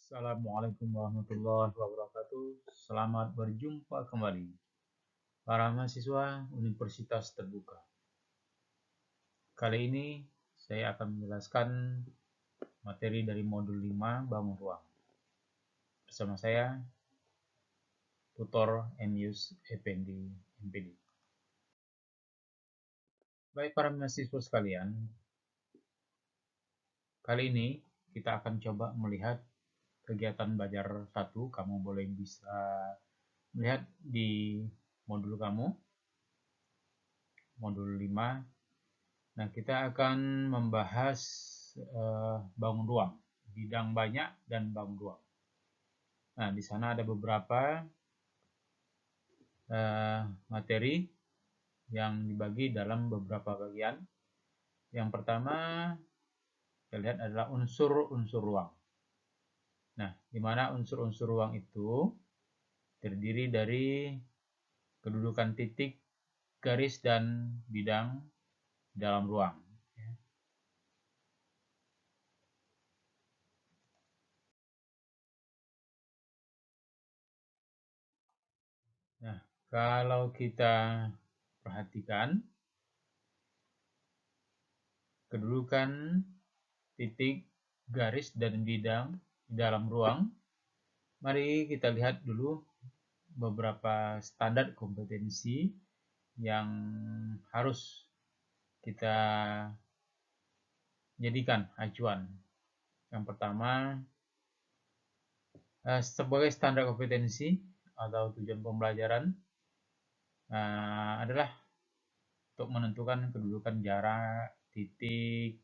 Assalamualaikum warahmatullahi wabarakatuh. Selamat berjumpa kembali para mahasiswa Universitas Terbuka. Kali ini saya akan menjelaskan materi dari modul 5 bangun ruang. Bersama saya tutor Enius Effendi MPD. Baik para mahasiswa sekalian, kali ini kita akan coba melihat kegiatan belajar 1. Kamu bisa melihat di modul kamu, modul 5. Nah, kita akan membahas bangun ruang, bidang banyak dan bangun ruang. Nah, di sana ada beberapa materi yang dibagi dalam beberapa bagian. Yang pertama, kita lihat adalah unsur-unsur ruang. Nah, di mana unsur-unsur ruang itu terdiri dari kedudukan titik, garis, dan bidang dalam ruang. Nah, kalau kita perhatikan kedudukan titik, garis, dan bidang di dalam ruang, mari kita lihat dulu beberapa standar kompetensi yang harus kita jadikan acuan. Yang pertama, sebagai standar kompetensi atau tujuan pembelajaran adalah untuk menentukan kedudukan jarak, titik,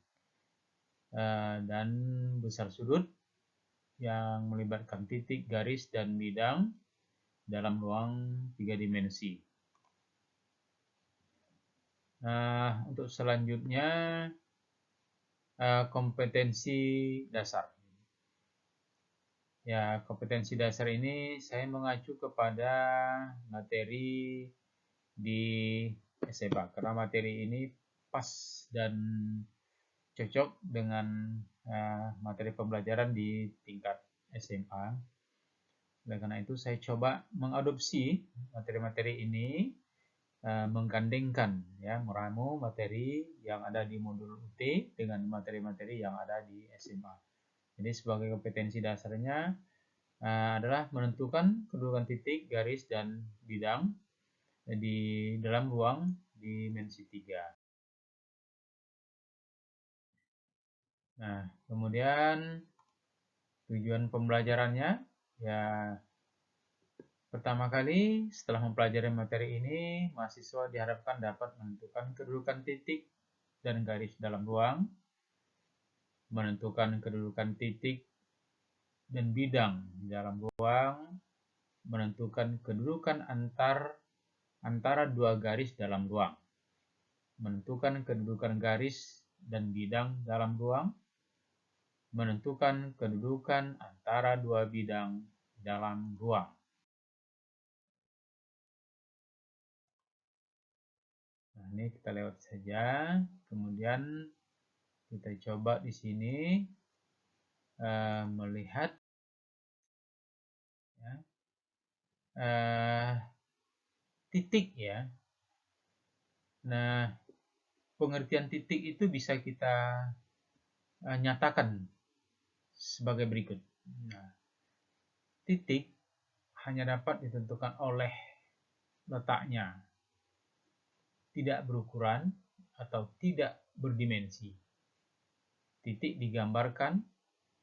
dan besar sudut yang melibatkan titik, garis, dan bidang dalam ruang 3 dimensi. Nah, untuk selanjutnya kompetensi dasar. Ya, kompetensi dasar ini saya mengacu kepada materi di SMA karena materi ini pas dan cocok dengan materi pembelajaran di tingkat SMA. Oleh karena itu saya coba mengadopsi materi-materi ini, menggandengkan ya, meramu materi yang ada di modul UT dengan materi-materi yang ada di SMA. Jadi sebagai kompetensi dasarnya adalah menentukan kedudukan titik, garis, dan bidang di dalam ruang dimensi 3. Nah, kemudian tujuan pembelajarannya ya, pertama kali setelah mempelajari materi ini, mahasiswa diharapkan dapat menentukan kedudukan titik dan garis dalam ruang, menentukan kedudukan titik dan bidang dalam ruang, menentukan kedudukan antara dua garis dalam ruang, menentukan kedudukan garis dan bidang dalam ruang, menentukan kedudukan antara dua bidang dalam ruang. Nah, ini kita lewat saja. Kemudian kita coba di sini melihat ya, titik ya. Nah, pengertian titik itu bisa kita nyatakan sebagai berikut. Nah, titik hanya dapat ditentukan oleh letaknya, tidak berukuran atau tidak berdimensi. Titik digambarkan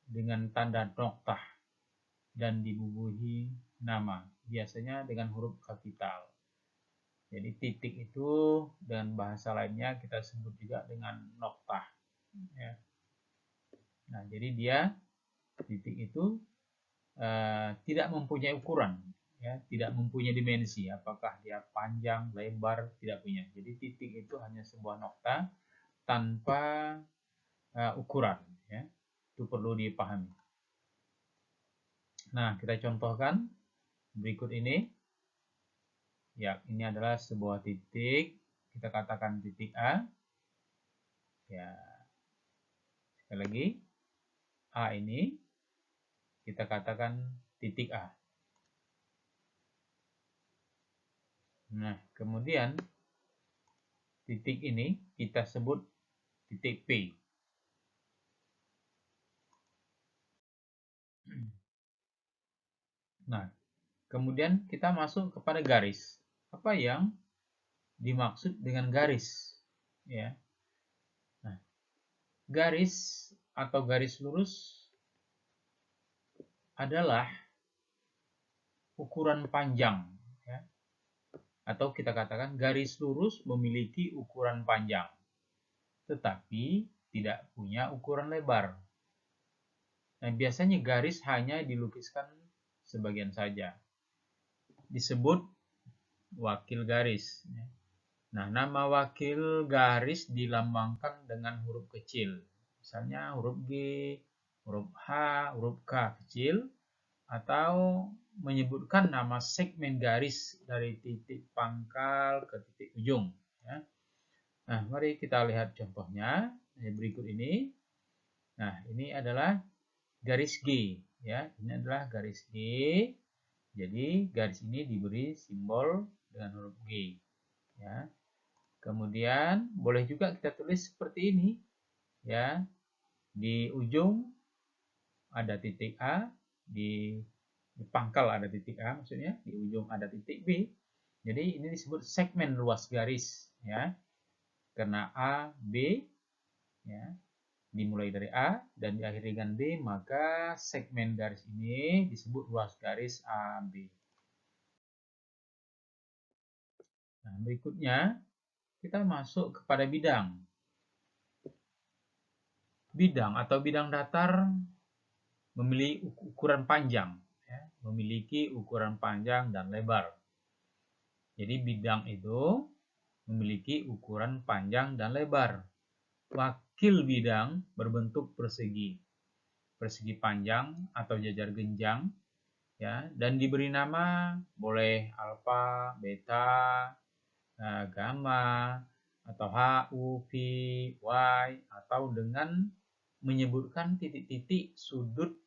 dengan tanda noktah dan dibubuhi nama, biasanya dengan huruf kapital. Jadi titik itu dengan bahasa lainnya kita sebut juga dengan noktah. Ya. Nah, jadi dia titik itu tidak mempunyai ukuran, ya, tidak mempunyai dimensi. Apakah dia panjang, lebar, tidak punya. Jadi titik itu hanya sebuah nokta tanpa ukuran. Ya. Itu perlu dipahami. Nah, kita contohkan berikut ini. Ya, ini adalah sebuah titik. Kita katakan titik A. Ya, sekali lagi, A ini kita katakan titik A. Nah, kemudian titik ini kita sebut titik P. Nah, kemudian kita masuk kepada garis. Apa yang dimaksud dengan garis? Ya. Nah, garis atau garis lurus adalah ukuran panjang, ya. Atau kita katakan garis lurus memiliki ukuran panjang, tetapi tidak punya ukuran lebar. Nah, biasanya garis hanya dilukiskan sebagian saja. Disebut wakil garis. Nah, nama wakil garis dilambangkan dengan huruf kecil. Misalnya huruf G, huruf H, huruf K kecil, atau menyebutkan nama segmen garis dari titik pangkal ke titik ujung. Ya. Nah, mari kita lihat contohnya berikut ini. Nah, ini adalah garis G. Ya, ini adalah garis G. Jadi garis ini diberi simbol dengan huruf G. Ya. Kemudian boleh juga kita tulis seperti ini. Ya, di ujung ada titik A, di pangkal ada titik A, maksudnya di ujung ada titik B. Jadi ini disebut segmen ruas garis, ya. Karena A, B, ya, dimulai dari A dan diakhiri dengan B, maka segmen garis ini disebut ruas garis AB. Nah, berikutnya kita masuk kepada bidang. Bidang atau bidang datar memiliki ukuran panjang, ya, memiliki ukuran panjang dan lebar. Jadi bidang itu memiliki ukuran panjang dan lebar. Wakil bidang berbentuk persegi, persegi panjang atau jajar genjang, ya, dan diberi nama boleh alfa, beta, gamma, atau H, U, V, Y, atau dengan menyebutkan titik-titik sudut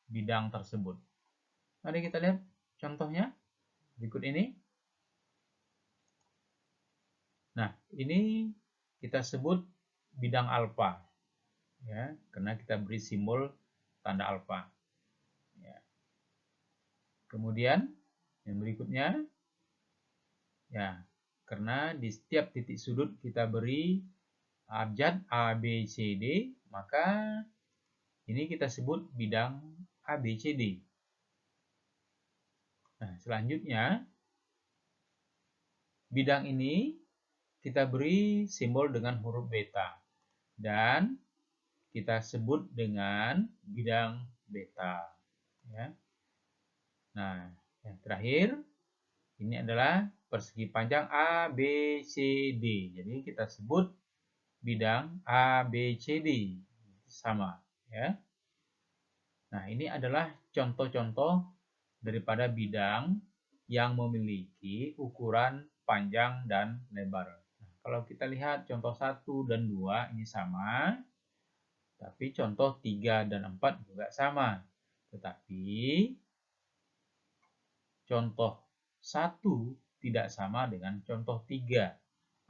bidang tersebut. Mari kita lihat contohnya berikut ini. Nah, ini kita sebut bidang alfa, ya, karena kita beri simbol tanda alfa. Ya. Kemudian yang berikutnya, ya, karena di setiap titik sudut kita beri abjad A, B, C, D, maka ini kita sebut bidang A, B, C, D. Nah, selanjutnya bidang ini kita beri simbol dengan huruf beta dan kita sebut dengan bidang beta. Ya. Nah, yang terakhir ini adalah persegi panjang A, B, C, D. Jadi kita sebut bidang A, B, C, D. Sama. Ya. Nah, ini adalah contoh-contoh daripada bidang yang memiliki ukuran panjang dan lebar. Nah, kalau kita lihat contoh 1 dan 2 ini sama, tapi contoh 3 dan 4 juga sama. Tetapi contoh 1 tidak sama dengan contoh 3.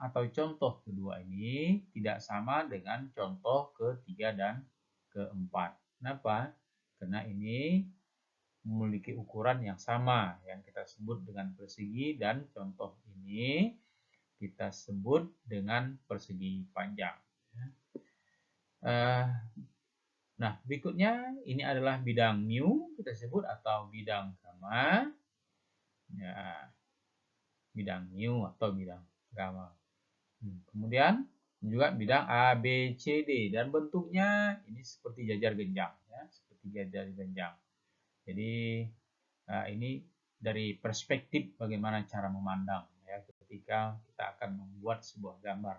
Atau contoh kedua ini tidak sama dengan contoh ketiga dan keempat. Kenapa? Karena ini memiliki ukuran yang sama yang kita sebut dengan persegi dan contoh ini kita sebut dengan persegi panjang. Nah, berikutnya ini adalah bidang mu kita sebut atau bidang gamma. Ya, bidang mu atau bidang gamma. Kemudian juga bidang A, B, C, D dan bentuknya ini seperti jajar genjang, ya, seperti jajar genjang. Jadi ini dari perspektif bagaimana cara memandang, ya, ketika kita akan membuat sebuah gambar.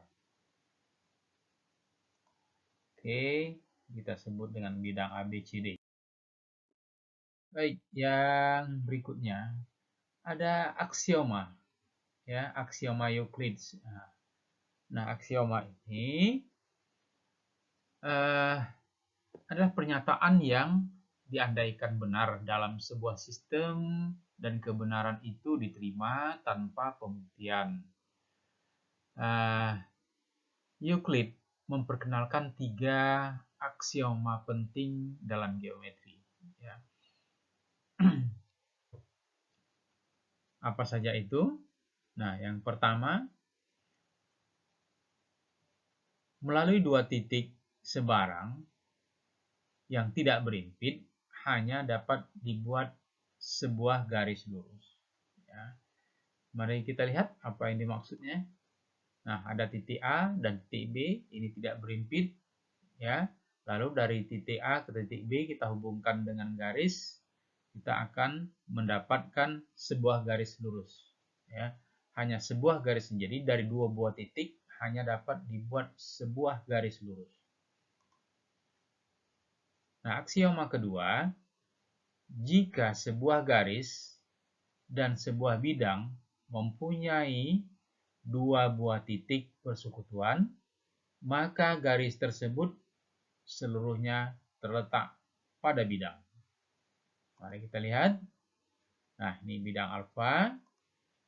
Oke, kita sebut dengan bidang A, B, C, D. Baik, yang berikutnya ada aksioma, ya, aksioma Euclides. Nah, aksioma ini adalah pernyataan yang diandaikan benar dalam sebuah sistem dan kebenaran itu diterima tanpa pembuktian. Euclid memperkenalkan 3 aksioma penting dalam geometri. Ya. Apa saja itu? Nah, yang pertama, melalui 2 titik sebarang yang tidak berimpit hanya dapat dibuat sebuah garis lurus. Ya. Mari kita lihat apa yang dimaksudnya. Nah, ada titik A dan titik B, ini tidak berimpit. Ya. Lalu dari titik A ke titik B kita hubungkan dengan garis, kita akan mendapatkan sebuah garis lurus. Ya. Hanya sebuah garis, jadi dari 2 buah titik hanya dapat dibuat sebuah garis lurus. Nah, aksioma kedua, jika sebuah garis dan sebuah bidang mempunyai 2 buah titik persekutuan, maka garis tersebut seluruhnya terletak pada bidang. Mari kita lihat. Nah, ini bidang alfa,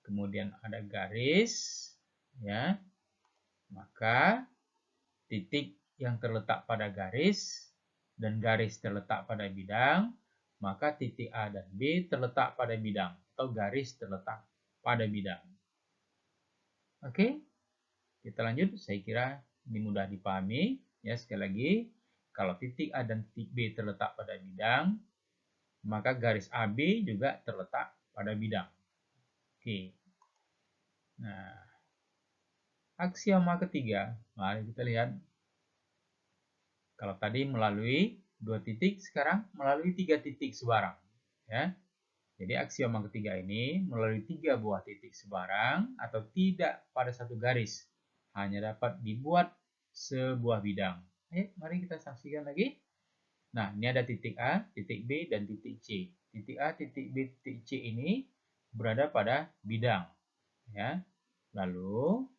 kemudian ada garis, ya. Maka titik yang terletak pada garis dan garis terletak pada bidang, maka titik A dan B terletak pada bidang atau garis terletak pada bidang. Oke, kita lanjut. Saya kira ini mudah dipahami. Ya, sekali lagi, kalau titik A dan titik B terletak pada bidang, maka garis AB juga terletak pada bidang. Oke. Nah, aksioma ketiga, mari kita lihat. Kalau tadi melalui 2 titik, sekarang melalui 3 titik sebarang. Ya. Jadi aksioma ketiga ini melalui 3 buah titik sebarang atau tidak pada satu garis. Hanya dapat dibuat sebuah bidang. Mari kita saksikan lagi. Nah, ini ada titik A, titik B, dan titik C. Titik A, titik B, titik C ini berada pada bidang. Ya. Lalu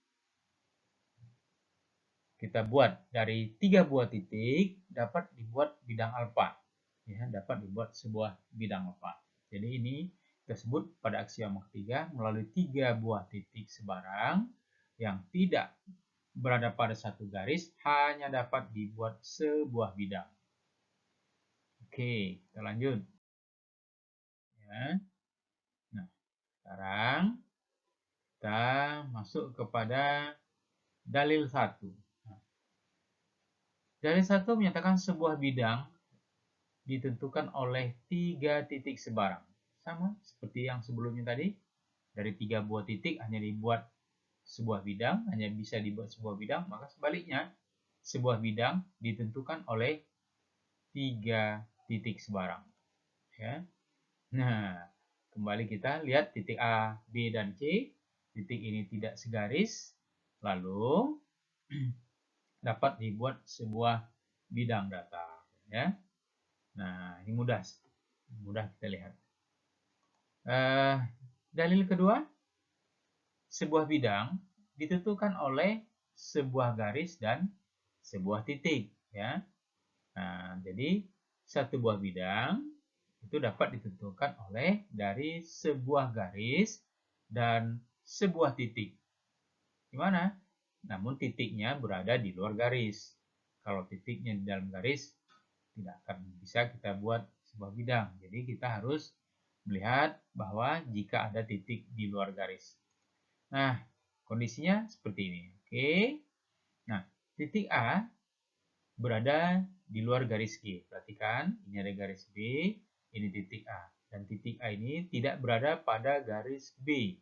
kita buat dari 3 buah titik dapat dibuat bidang alfa. Ya, dapat dibuat sebuah bidang alfa. Jadi ini kita sebut pada aksioma ketiga melalui 3 buah titik sebarang yang tidak berada pada satu garis hanya dapat dibuat sebuah bidang. Oke, kita lanjut. Ya. Nah, sekarang kita masuk kepada dalil 1. Dalil 1 menyatakan sebuah bidang ditentukan oleh 3 titik sebarang. Sama seperti yang sebelumnya tadi. Dari 3 buah titik hanya dibuat sebuah bidang, hanya bisa dibuat sebuah bidang. Maka sebaliknya, sebuah bidang ditentukan oleh 3 titik sebarang. Ya. Nah, kembali kita lihat titik A, B, dan C. Titik ini tidak segaris. Lalu dapat dibuat sebuah bidang datar. Ya. Nah, ini mudah kita lihat. Dalil kedua, sebuah bidang ditentukan oleh sebuah garis dan sebuah titik. Ya. Nah, jadi satu buah bidang itu dapat ditentukan oleh dari sebuah garis dan sebuah titik. Gimana? Namun titiknya berada di luar garis. Kalau titiknya di dalam garis, tidak akan bisa kita buat sebuah bidang. Jadi kita harus melihat bahwa jika ada titik di luar garis. Nah, kondisinya seperti ini. Oke. Nah, titik A berada di luar garis G. Perhatikan, ini ada garis B, ini titik A. Dan titik A ini tidak berada pada garis B.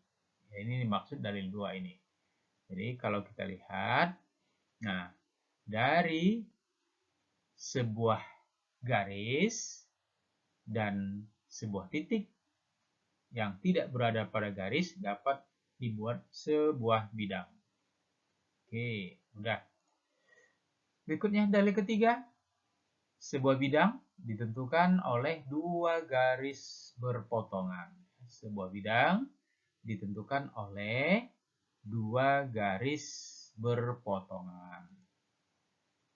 Ya, ini dimaksud dalil 2 ini. Jadi kalau kita lihat, nah, dari sebuah garis dan sebuah titik yang tidak berada pada garis dapat dibuat sebuah bidang. Oke, mudah. Berikutnya dalil ketiga. Sebuah bidang ditentukan oleh 2 garis berpotongan. Sebuah bidang ditentukan oleh 2 garis berpotongan.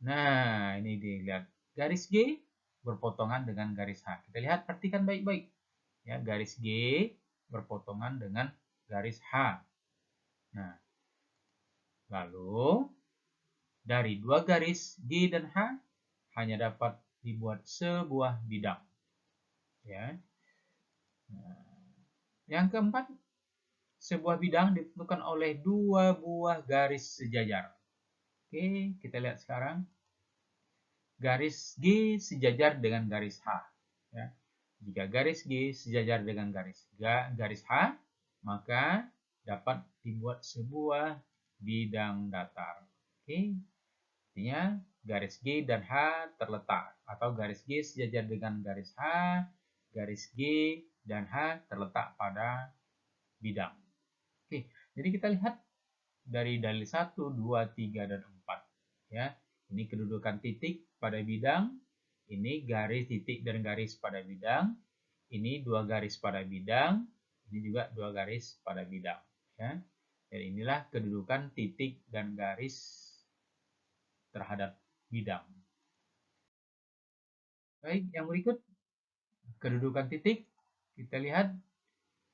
Nah, ini dilihat garis G berpotongan dengan garis H. Kita lihat, perhatikan baik-baik. Ya, garis G berpotongan dengan garis H. Nah, lalu dari dua garis G dan H hanya dapat dibuat sebuah bidang. Ya. Nah, yang keempat, sebuah bidang ditentukan oleh dua buah garis sejajar. Oke, kita lihat sekarang. Garis G sejajar dengan garis H. Ya. Jika garis G sejajar dengan garis H, maka dapat dibuat sebuah bidang datar. Oke. Artinya garis G dan H terletak, atau garis G sejajar dengan garis H, garis G dan H terletak pada bidang. Oke, jadi kita lihat dari dalil 1, 2, 3, dan 4. Ya, ini kedudukan titik pada bidang, ini garis titik dan garis pada bidang, ini dua garis pada bidang, ini juga dua garis pada bidang. Ya, jadi inilah kedudukan titik dan garis terhadap bidang. Baik, yang berikut kedudukan titik. Kita lihat.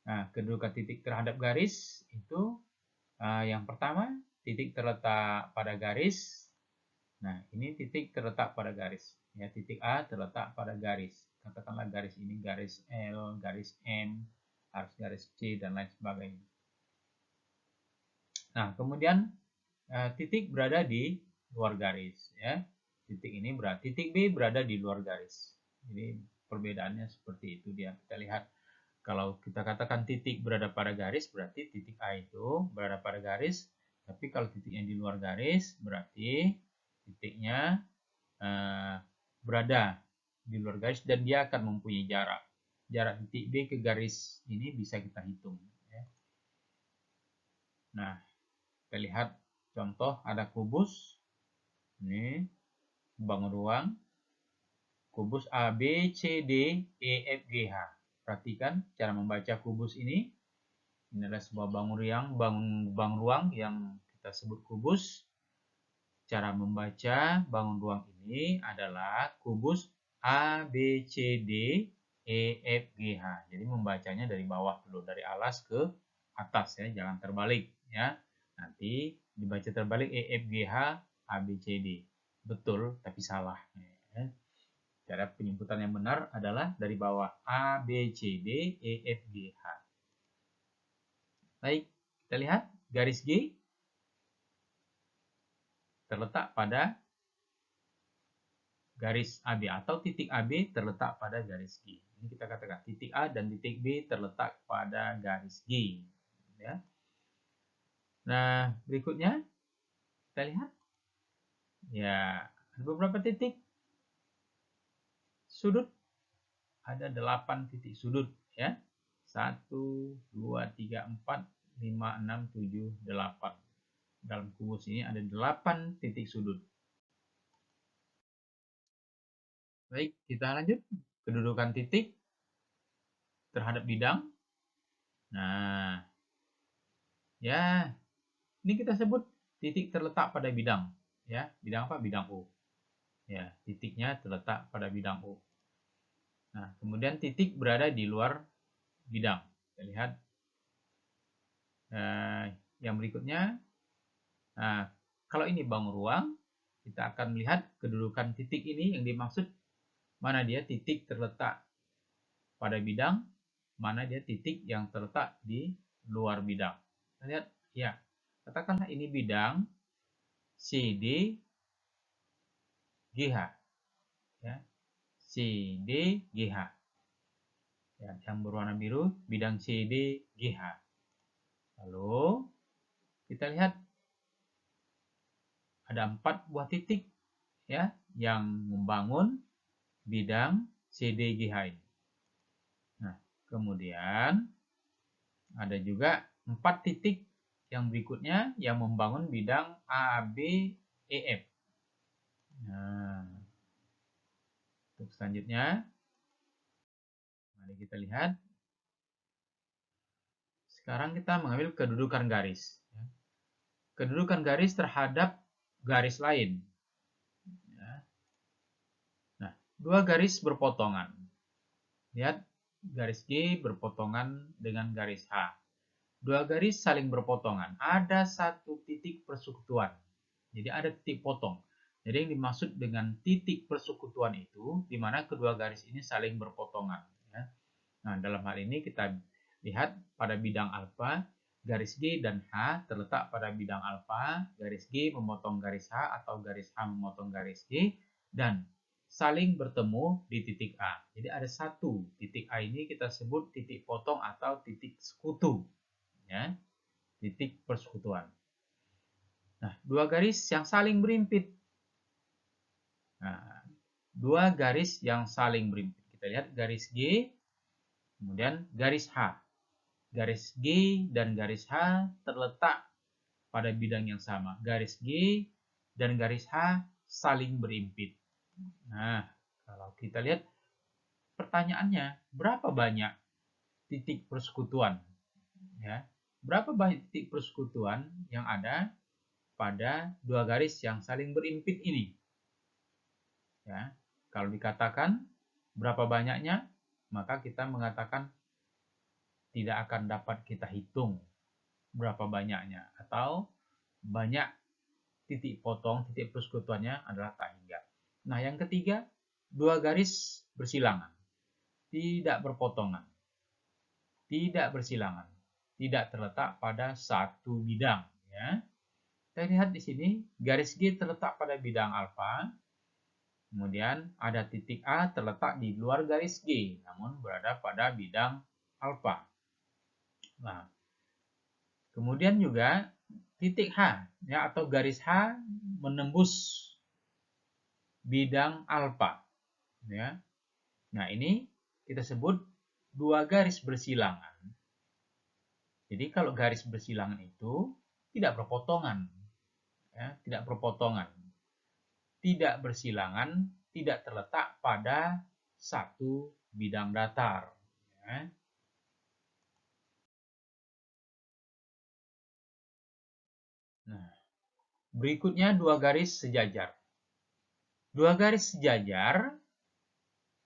Nah, kedudukan titik terhadap garis itu yang pertama, titik terletak pada garis. Nah, ini titik terletak pada garis. Ya, titik A terletak pada garis. Katakanlah garis ini garis L, garis M, harus garis C, dan lain sebagainya. Nah, kemudian titik berada di luar garis. Ya. Titik B berada di luar garis. Jadi perbedaannya seperti itu dia. Kita lihat, kalau kita katakan titik berada pada garis, berarti titik A itu berada pada garis. Tapi kalau titiknya di luar garis, berarti titiknya berada di luar garis dan dia akan mempunyai jarak. Jarak titik B ke garis ini bisa kita hitung. Ya. Nah, kita lihat contoh, ada kubus. Ini bangun ruang. Kubus A, B, C, D, E, F, G, H. Perhatikan cara membaca kubus ini. Ini adalah sebuah bangun ruang yang kita sebut kubus. Cara membaca bangun ruang ini adalah kubus A, B, C, D, E, F, G, H. Jadi membacanya dari bawah dulu, dari alas ke atas ya, jangan terbalik ya. Nanti dibaca terbalik E, F, G, H, A, B, C, D. Betul, tapi salah. Ya. Cara penyebutan yang benar adalah dari bawah A, B, C, D, E, F, G, H. Baik, kita lihat garis G terletak pada garis AB, atau titik AB terletak pada garis G. Ini kita katakan titik A dan titik B terletak pada garis G. Ya. Nah, berikutnya kita lihat. Ya, ada beberapa titik sudut. Ada 8 titik sudut ya. 1, 2, 3, 4, 5, 6, 7, 8. Dalam kubus ini ada 8 titik sudut. Baik, kita lanjut. Kedudukan titik terhadap bidang. Nah, ya, ini kita sebut titik terletak pada bidang. Ya, bidang apa? Bidang O. Ya, titiknya terletak pada bidang O. Nah, kemudian titik berada di luar bidang. Kita lihat yang berikutnya. Nah, kalau ini bangun ruang, kita akan melihat kedudukan titik ini yang dimaksud, mana dia titik terletak pada bidang, mana dia titik yang terletak di luar bidang. Kita lihat, ya, katakanlah ini bidang CD GH, ya, CD GH, ya, yang berwarna biru bidang CD GH. Lalu kita lihat ada 4 buah titik ya yang membangun bidang CDGH ini. Nah, kemudian ada juga 4 titik yang berikutnya yang membangun bidang ABEF. Nah, untuk selanjutnya, mari kita lihat. Sekarang kita mengambil kedudukan garis. Kedudukan garis terhadap garis lain. dua garis berpotongan. Lihat, garis G berpotongan dengan garis H. Dua garis saling berpotongan. Ada satu titik persekutuan. Jadi ada titik potong. Jadi yang dimaksud dengan titik persekutuan itu, di mana kedua garis ini saling berpotongan. Ya. Nah, dalam hal ini kita lihat pada bidang alfa, garis G dan H terletak pada bidang alfa, garis G memotong garis H atau garis H memotong garis G, dan saling bertemu di titik A. Jadi ada satu titik A ini kita sebut titik potong atau titik sekutu. Ya, titik persekutuan. Nah, dua garis yang saling berimpit. Nah, dua garis yang saling berimpit. Kita lihat garis G, kemudian garis H. Garis G dan garis H terletak pada bidang yang sama. Garis G dan garis H saling berimpit. Nah, kalau kita lihat pertanyaannya, berapa banyak titik persekutuan? Ya, berapa banyak titik persekutuan yang ada pada dua garis yang saling berimpit ini? Ya, kalau dikatakan berapa banyaknya, maka kita mengatakan tidak akan dapat kita hitung berapa banyaknya, atau banyak titik potong, titik persekutuannya adalah tak hingga. Nah, yang ketiga, dua garis bersilangan, tidak berpotongan, tidak bersilangan, tidak terletak pada satu bidang. Ya. Kita lihat di sini, garis G terletak pada bidang alfa, kemudian ada titik A terletak di luar garis G, namun berada pada bidang alfa. Nah, kemudian juga titik H, ya, atau garis H menembus bidang alfa. Ya. Nah, ini kita sebut dua garis bersilangan. Jadi kalau garis bersilangan itu tidak berpotongan. Ya, tidak berpotongan. Tidak bersilangan, tidak terletak pada satu bidang datar. Ya. Nah, berikutnya dua garis sejajar. Dua garis sejajar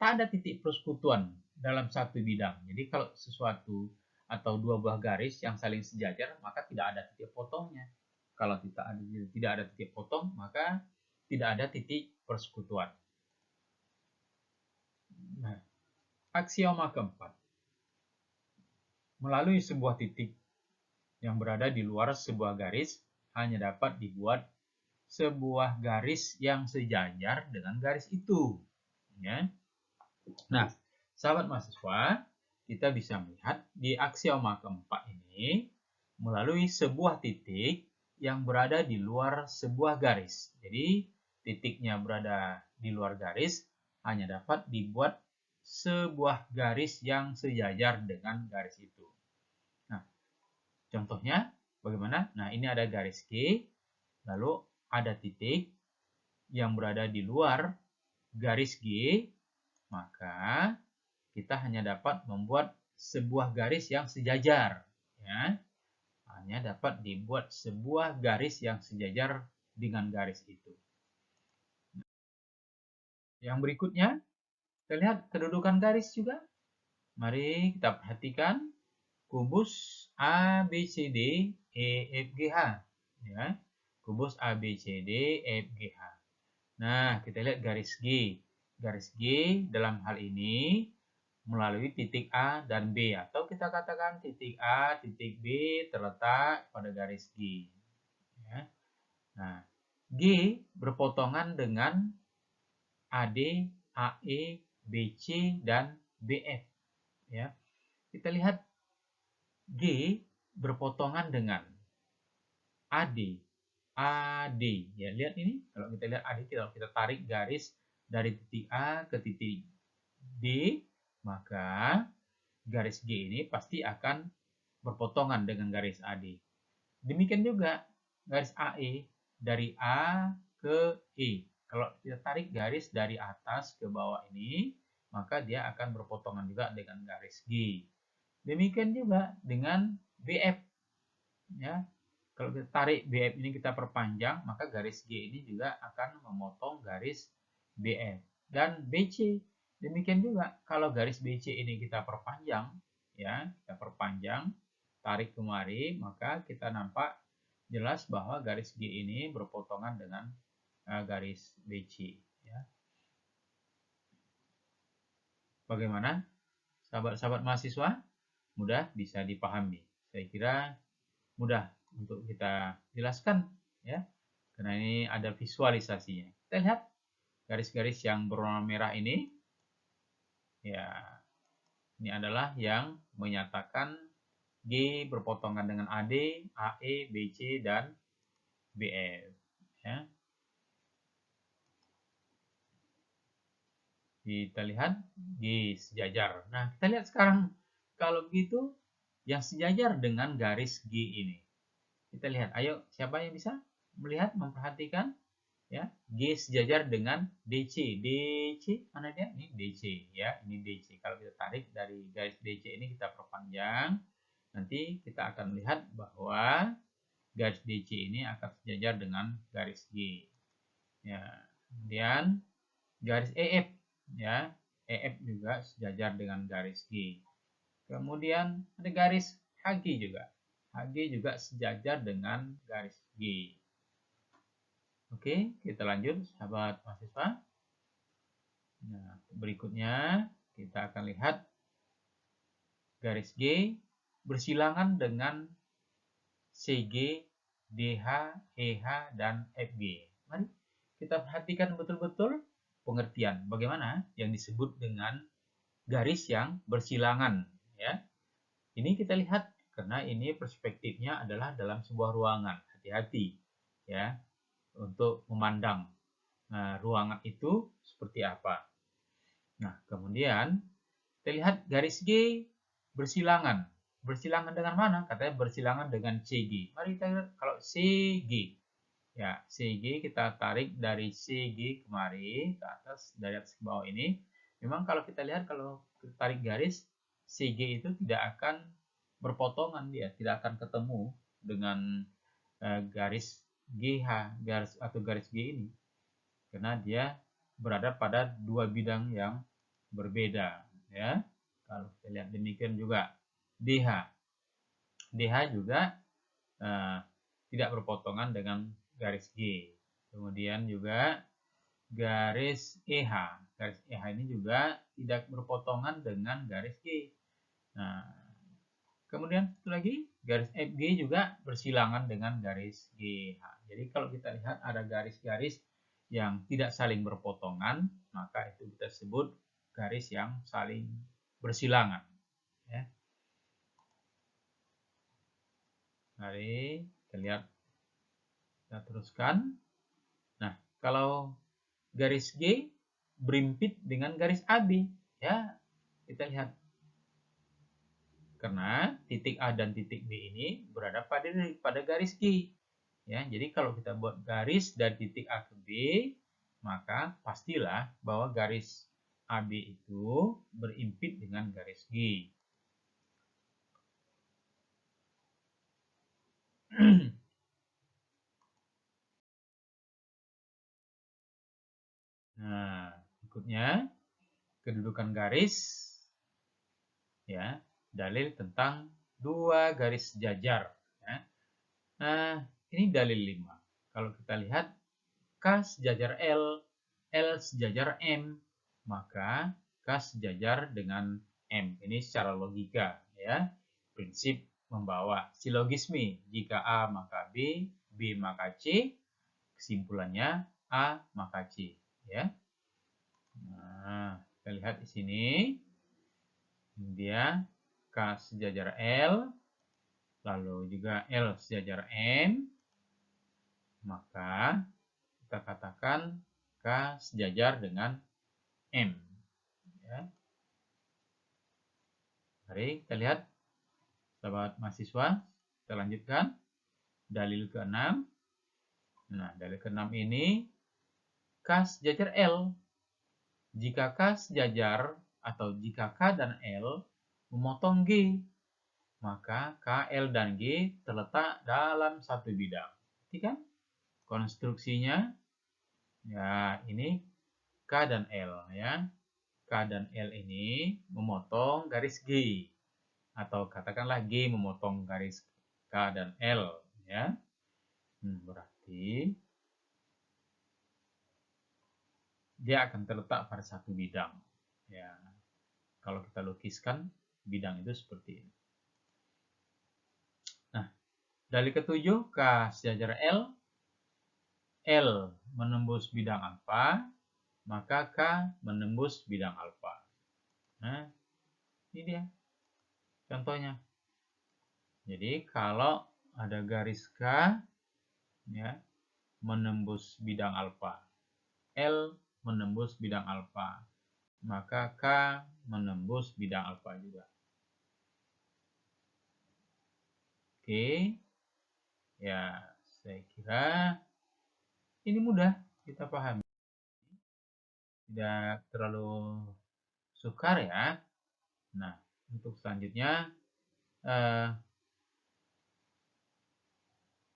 tak ada titik persekutuan dalam satu bidang. Jadi kalau sesuatu atau dua buah garis yang saling sejajar, maka tidak ada titik potongnya. Kalau tidak ada titik potong, maka tidak ada titik persekutuan. Nah, aksioma keempat. Melalui sebuah titik yang berada di luar sebuah garis, hanya dapat dibuat sebuah garis yang sejajar dengan garis itu. Ya. Nah, sahabat mahasiswa, kita bisa melihat di aksioma keempat ini melalui sebuah titik yang berada di luar sebuah garis. Jadi, titiknya berada di luar garis hanya dapat dibuat sebuah garis yang sejajar dengan garis itu. Nah, contohnya bagaimana? Nah, ini ada garis G, lalu ada titik yang berada di luar garis G, maka kita hanya dapat membuat sebuah garis yang sejajar. Ya. Hanya dapat dibuat sebuah garis yang sejajar dengan garis itu. Yang berikutnya, kita lihat kedudukan garis juga. Mari kita perhatikan kubus A, B, C, D, E, F, G, H. Ya. Kubus A, B, C, D, E, F, G, H. Nah, kita lihat garis G. Garis G dalam hal ini melalui titik A dan B, atau kita katakan titik A, titik B terletak pada garis G. Ya. Nah, G berpotongan dengan AD, AE, BC, dan BF. Ya. Kita lihat G berpotongan dengan AD. AD. Ya, lihat ini. Kalau kita lihat AD, kalau kita tarik garis dari titik A ke titik D, maka garis G ini pasti akan berpotongan dengan garis AD. Demikian juga garis AE dari A ke E. Kalau kita tarik garis dari atas ke bawah ini, maka dia akan berpotongan juga dengan garis G. Demikian juga dengan BF. Ya, kalau kita tarik BF ini kita perpanjang, maka garis G ini juga akan memotong garis BF. dan BC. Demikian juga kalau garis BC ini kita perpanjang, ya, kita perpanjang, tarik kemari, maka kita nampak jelas bahwa garis G ini berpotongan dengan garis BC. Ya. Bagaimana, sahabat-sahabat mahasiswa? Mudah bisa dipahami. Saya kira mudah untuk kita jelaskan, ya, karena ini ada visualisasinya. Kita lihat garis-garis yang berwarna merah ini, ya, ini adalah yang menyatakan G berpotongan dengan AD, AE, BC, dan BF. Ya. Kita lihat G sejajar. Nah, kita lihat sekarang kalau begitu yang sejajar dengan garis G ini. Kita lihat, ayo siapa yang bisa melihat, memperhatikan, ya, G sejajar dengan DC. DC mana dia? Ini DC, ya, ini DC. Kalau kita tarik dari garis DC ini kita perpanjang, nanti kita akan melihat bahwa garis DC ini akan sejajar dengan garis G. Ya, kemudian garis EF, ya, EF juga sejajar dengan garis G. Kemudian ada garis HG juga. HG juga sejajar dengan garis G. Oke, kita lanjut sahabat mahasiswa. Nah, berikutnya kita akan lihat garis G bersilangan dengan CG, DH, EH, dan FG. Mari kita perhatikan betul-betul pengertian bagaimana yang disebut dengan garis yang bersilangan, ya. Ini kita lihat karena ini perspektifnya adalah dalam sebuah ruangan. Hati-hati, ya, untuk memandang ruangan itu seperti apa. Nah, kemudian kita lihat garis G bersilangan. Bersilangan dengan mana? Katanya bersilangan dengan CG. Mari kita lihat kalau CG. Ya, CG kita tarik dari CG kemari ke atas, dari atas ke bawah ini. Memang kalau kita lihat, kalau kita tarik garis, CG itu tidak akan berpotongan, dia tidak akan ketemu dengan garis GH, garis atau garis G ini. Karena dia berada pada dua bidang yang berbeda, ya. Kalau kita lihat demikian juga DH. DH juga tidak berpotongan dengan garis G. Kemudian juga garis EH. Garis EH ini juga tidak berpotongan dengan garis G. Nah, kemudian satu lagi, garis FG juga bersilangan dengan garis GH. Jadi kalau kita lihat ada garis-garis yang tidak saling berpotongan, maka itu kita sebut garis yang saling bersilangan. Ya. Mari kita lihat. Kita teruskan. Nah, kalau garis G berimpit dengan garis AB, ya, kita lihat. Karena titik A dan titik B ini berada pada garis G. Ya, jadi kalau kita buat garis dari titik A ke B, maka pastilah bahwa garis AB itu berimpit dengan garis G. Nah, berikutnya kedudukan garis, ya, dalil tentang dua garis sejajar, ya. Nah, ini dalil 5. Kalau kita lihat K sejajar L, L sejajar M, maka K sejajar dengan M. Ini secara logika, ya. Prinsip membawa silogisme. Jika A maka B, B maka C, kesimpulannya A maka C, ya. Nah, kita lihat di sini. Dia K sejajar L, lalu juga L sejajar M, maka kita katakan K sejajar dengan M. Ya. Mari kita lihat, sahabat mahasiswa, kita lanjutkan. Dalil ke-6. Nah, dalil ke-6 ini K sejajar L. Jika K sejajar atau jika K dan L memotong G, maka K, L, dan G terletak dalam satu bidang. Perhatikan konstruksinya. Ya, ini K dan L ya. K dan L ini memotong garis G, atau katakanlah G memotong garis K dan L ya. Berarti dia akan terletak pada satu bidang ya. Kalau kita lukiskan bidang itu seperti ini. Nah, dari ketujuh K sejajar L, L menembus bidang alfa, maka K menembus bidang alfa. Nah, ini dia contohnya. Jadi kalau ada garis K ya menembus bidang alfa, L menembus bidang alfa, maka K menembus bidang alfa juga. Oke, ya saya kira ini mudah kita pahami, tidak terlalu sukar ya. Nah, untuk selanjutnya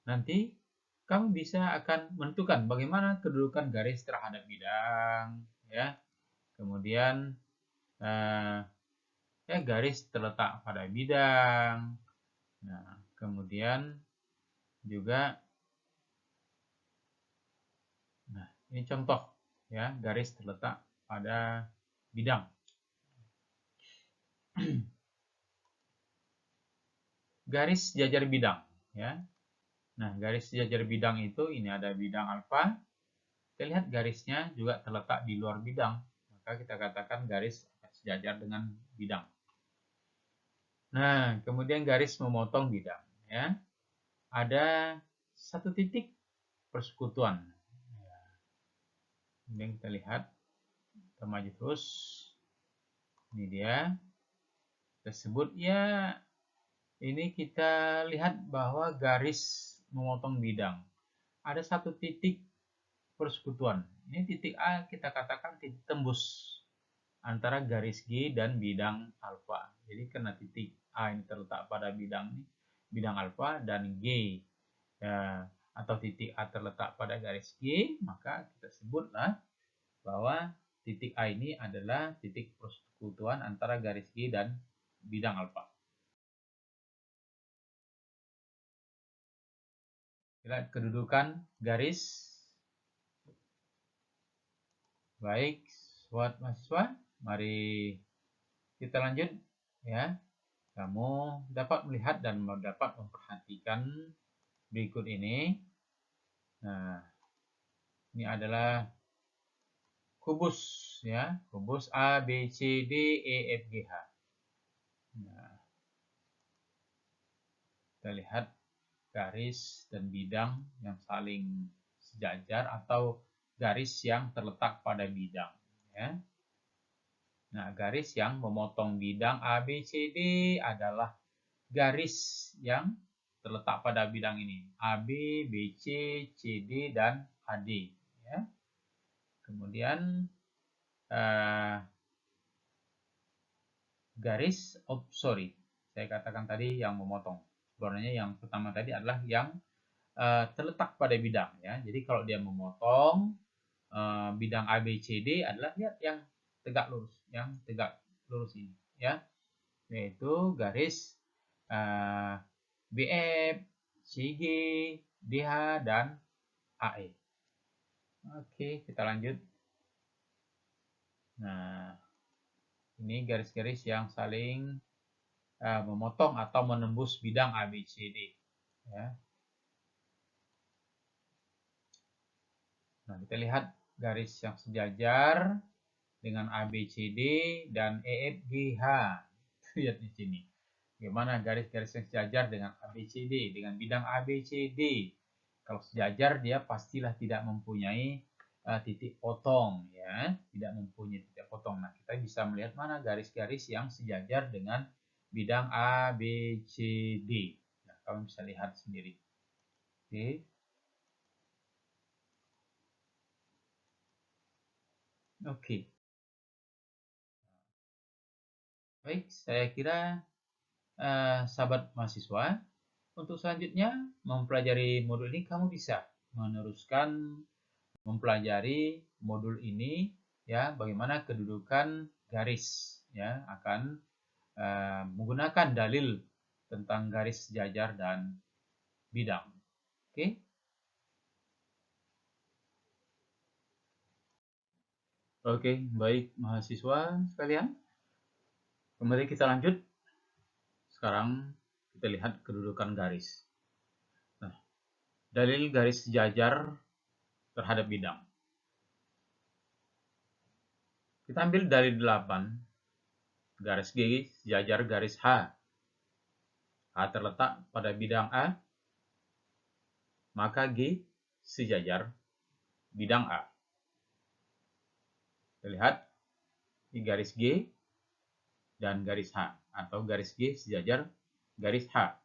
nanti kamu bisa akan menentukan bagaimana kedudukan garis terhadap bidang ya. Kemudian ya garis terletak pada bidang. Nah, kemudian juga ini contoh ya, garis terletak pada bidang. Garis sejajar bidang ya. Nah, garis sejajar bidang itu ini ada bidang alfa. Kita lihat garisnya juga terletak di luar bidang, maka kita katakan garis sejajar dengan bidang. Nah, kemudian garis memotong bidang ya. Ada satu titik persekutuan. Kemudian kita lihat, kita maju terus. Ini dia. Kita sebut ya, ini kita lihat bahwa garis memotong bidang. Ada satu titik persekutuan. Ini titik A kita katakan titik tembus antara garis G dan bidang alfa. Jadi karena titik A ini terletak pada bidang alfa dan G ya, atau titik A terletak pada garis G, maka kita sebutlah bahwa titik A ini adalah titik persekutuan antara garis G dan bidang alfa. Lihat kedudukan garis. Baik, buat mahasiswa, mari kita lanjut ya. Kamu dapat melihat dan dapat memperhatikan berikut ini. Nah, ini adalah kubus ya, kubus A, B, C, D, E, F, G, H. Nah, kita lihat garis dan bidang yang saling sejajar atau garis yang terletak pada bidang ya. Nah, garis yang memotong bidang A, B, C, D adalah garis yang terletak pada bidang ini. AB, BC, CD, dan AD. Ya. Kemudian garis, saya katakan tadi yang memotong. Sebenarnya yang pertama tadi adalah yang terletak pada bidang. Ya. Jadi kalau dia memotong bidang ABCD adalah lihat yang tegak lurus ini. Ya. Yaitu garis BF, CG, DH, dan AE. Oke, kita lanjut. Nah, ini garis-garis yang saling memotong atau menembus bidang ABCD. Ya. Nah, kita lihat garis yang sejajar dengan ABCD dan EFGH. Lihat di sini. Bagaimana garis-garis yang sejajar dengan ABCD, dengan bidang ABCD. Kalau sejajar dia pastilah tidak mempunyai titik potong ya, tidak mempunyai titik potong. Nah, kita bisa melihat mana garis-garis yang sejajar dengan bidang ABCD. Nah, kamu bisa lihat sendiri. Oke. Oke. Baik, saya kira sahabat mahasiswa, untuk selanjutnya mempelajari modul ini kamu bisa meneruskan mempelajari modul ini ya bagaimana kedudukan garis, ya akan menggunakan dalil tentang garis sejajar dan bidang. Oke. Oke, baik mahasiswa sekalian. Kembali kita lanjut. Sekarang kita lihat kedudukan garis. Nah, dalil garis sejajar terhadap bidang. Kita ambil dari 8, garis G sejajar garis H. H terletak pada bidang A, maka G sejajar bidang A. Kita lihat di garis G dan garis H, atau garis G sejajar garis H.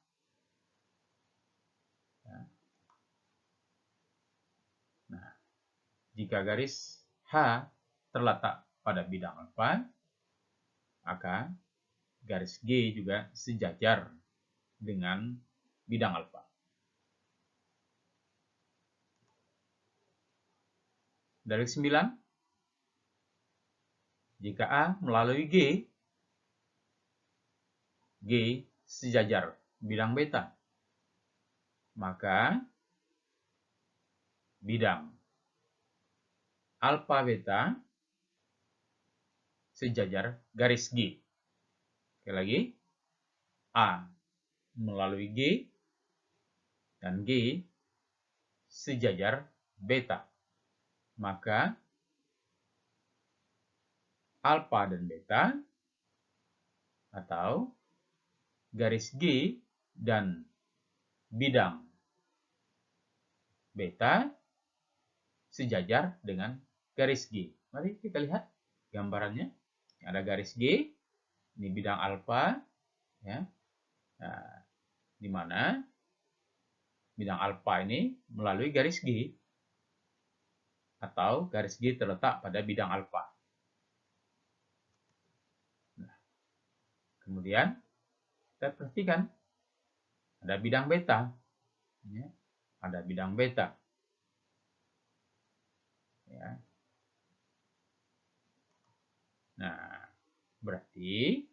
Nah, jika garis H terletak pada bidang alfa, maka garis G juga sejajar dengan bidang alfa. Dalil 9, jika A melalui G, G sejajar bidang beta, maka bidang alfa beta sejajar garis G. Sekali lagi, A melalui G dan G sejajar beta, maka alfa dan beta atau garis G dan bidang beta sejajar dengan garis G. Mari kita lihat gambarannya. Ada garis G, ini bidang alfa, ya. Nah, di mana bidang alfa ini melalui garis G, atau garis G terletak pada bidang alfa. Nah, kemudian kita perhatikan ada bidang beta, ya. Ada bidang beta, ya. Nah, berarti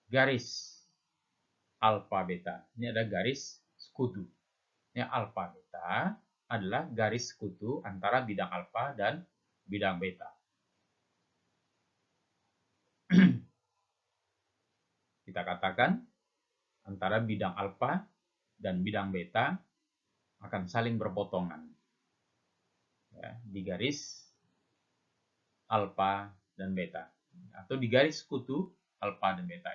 garis alfa beta ini ada garis sekutu. Yang alfa beta adalah garis sekutu antara bidang alfa dan bidang beta. Kita katakan antara bidang alfa dan bidang beta akan saling berpotongan, ya, di garis alfa dan beta, atau di garis sekutu alfa dan beta.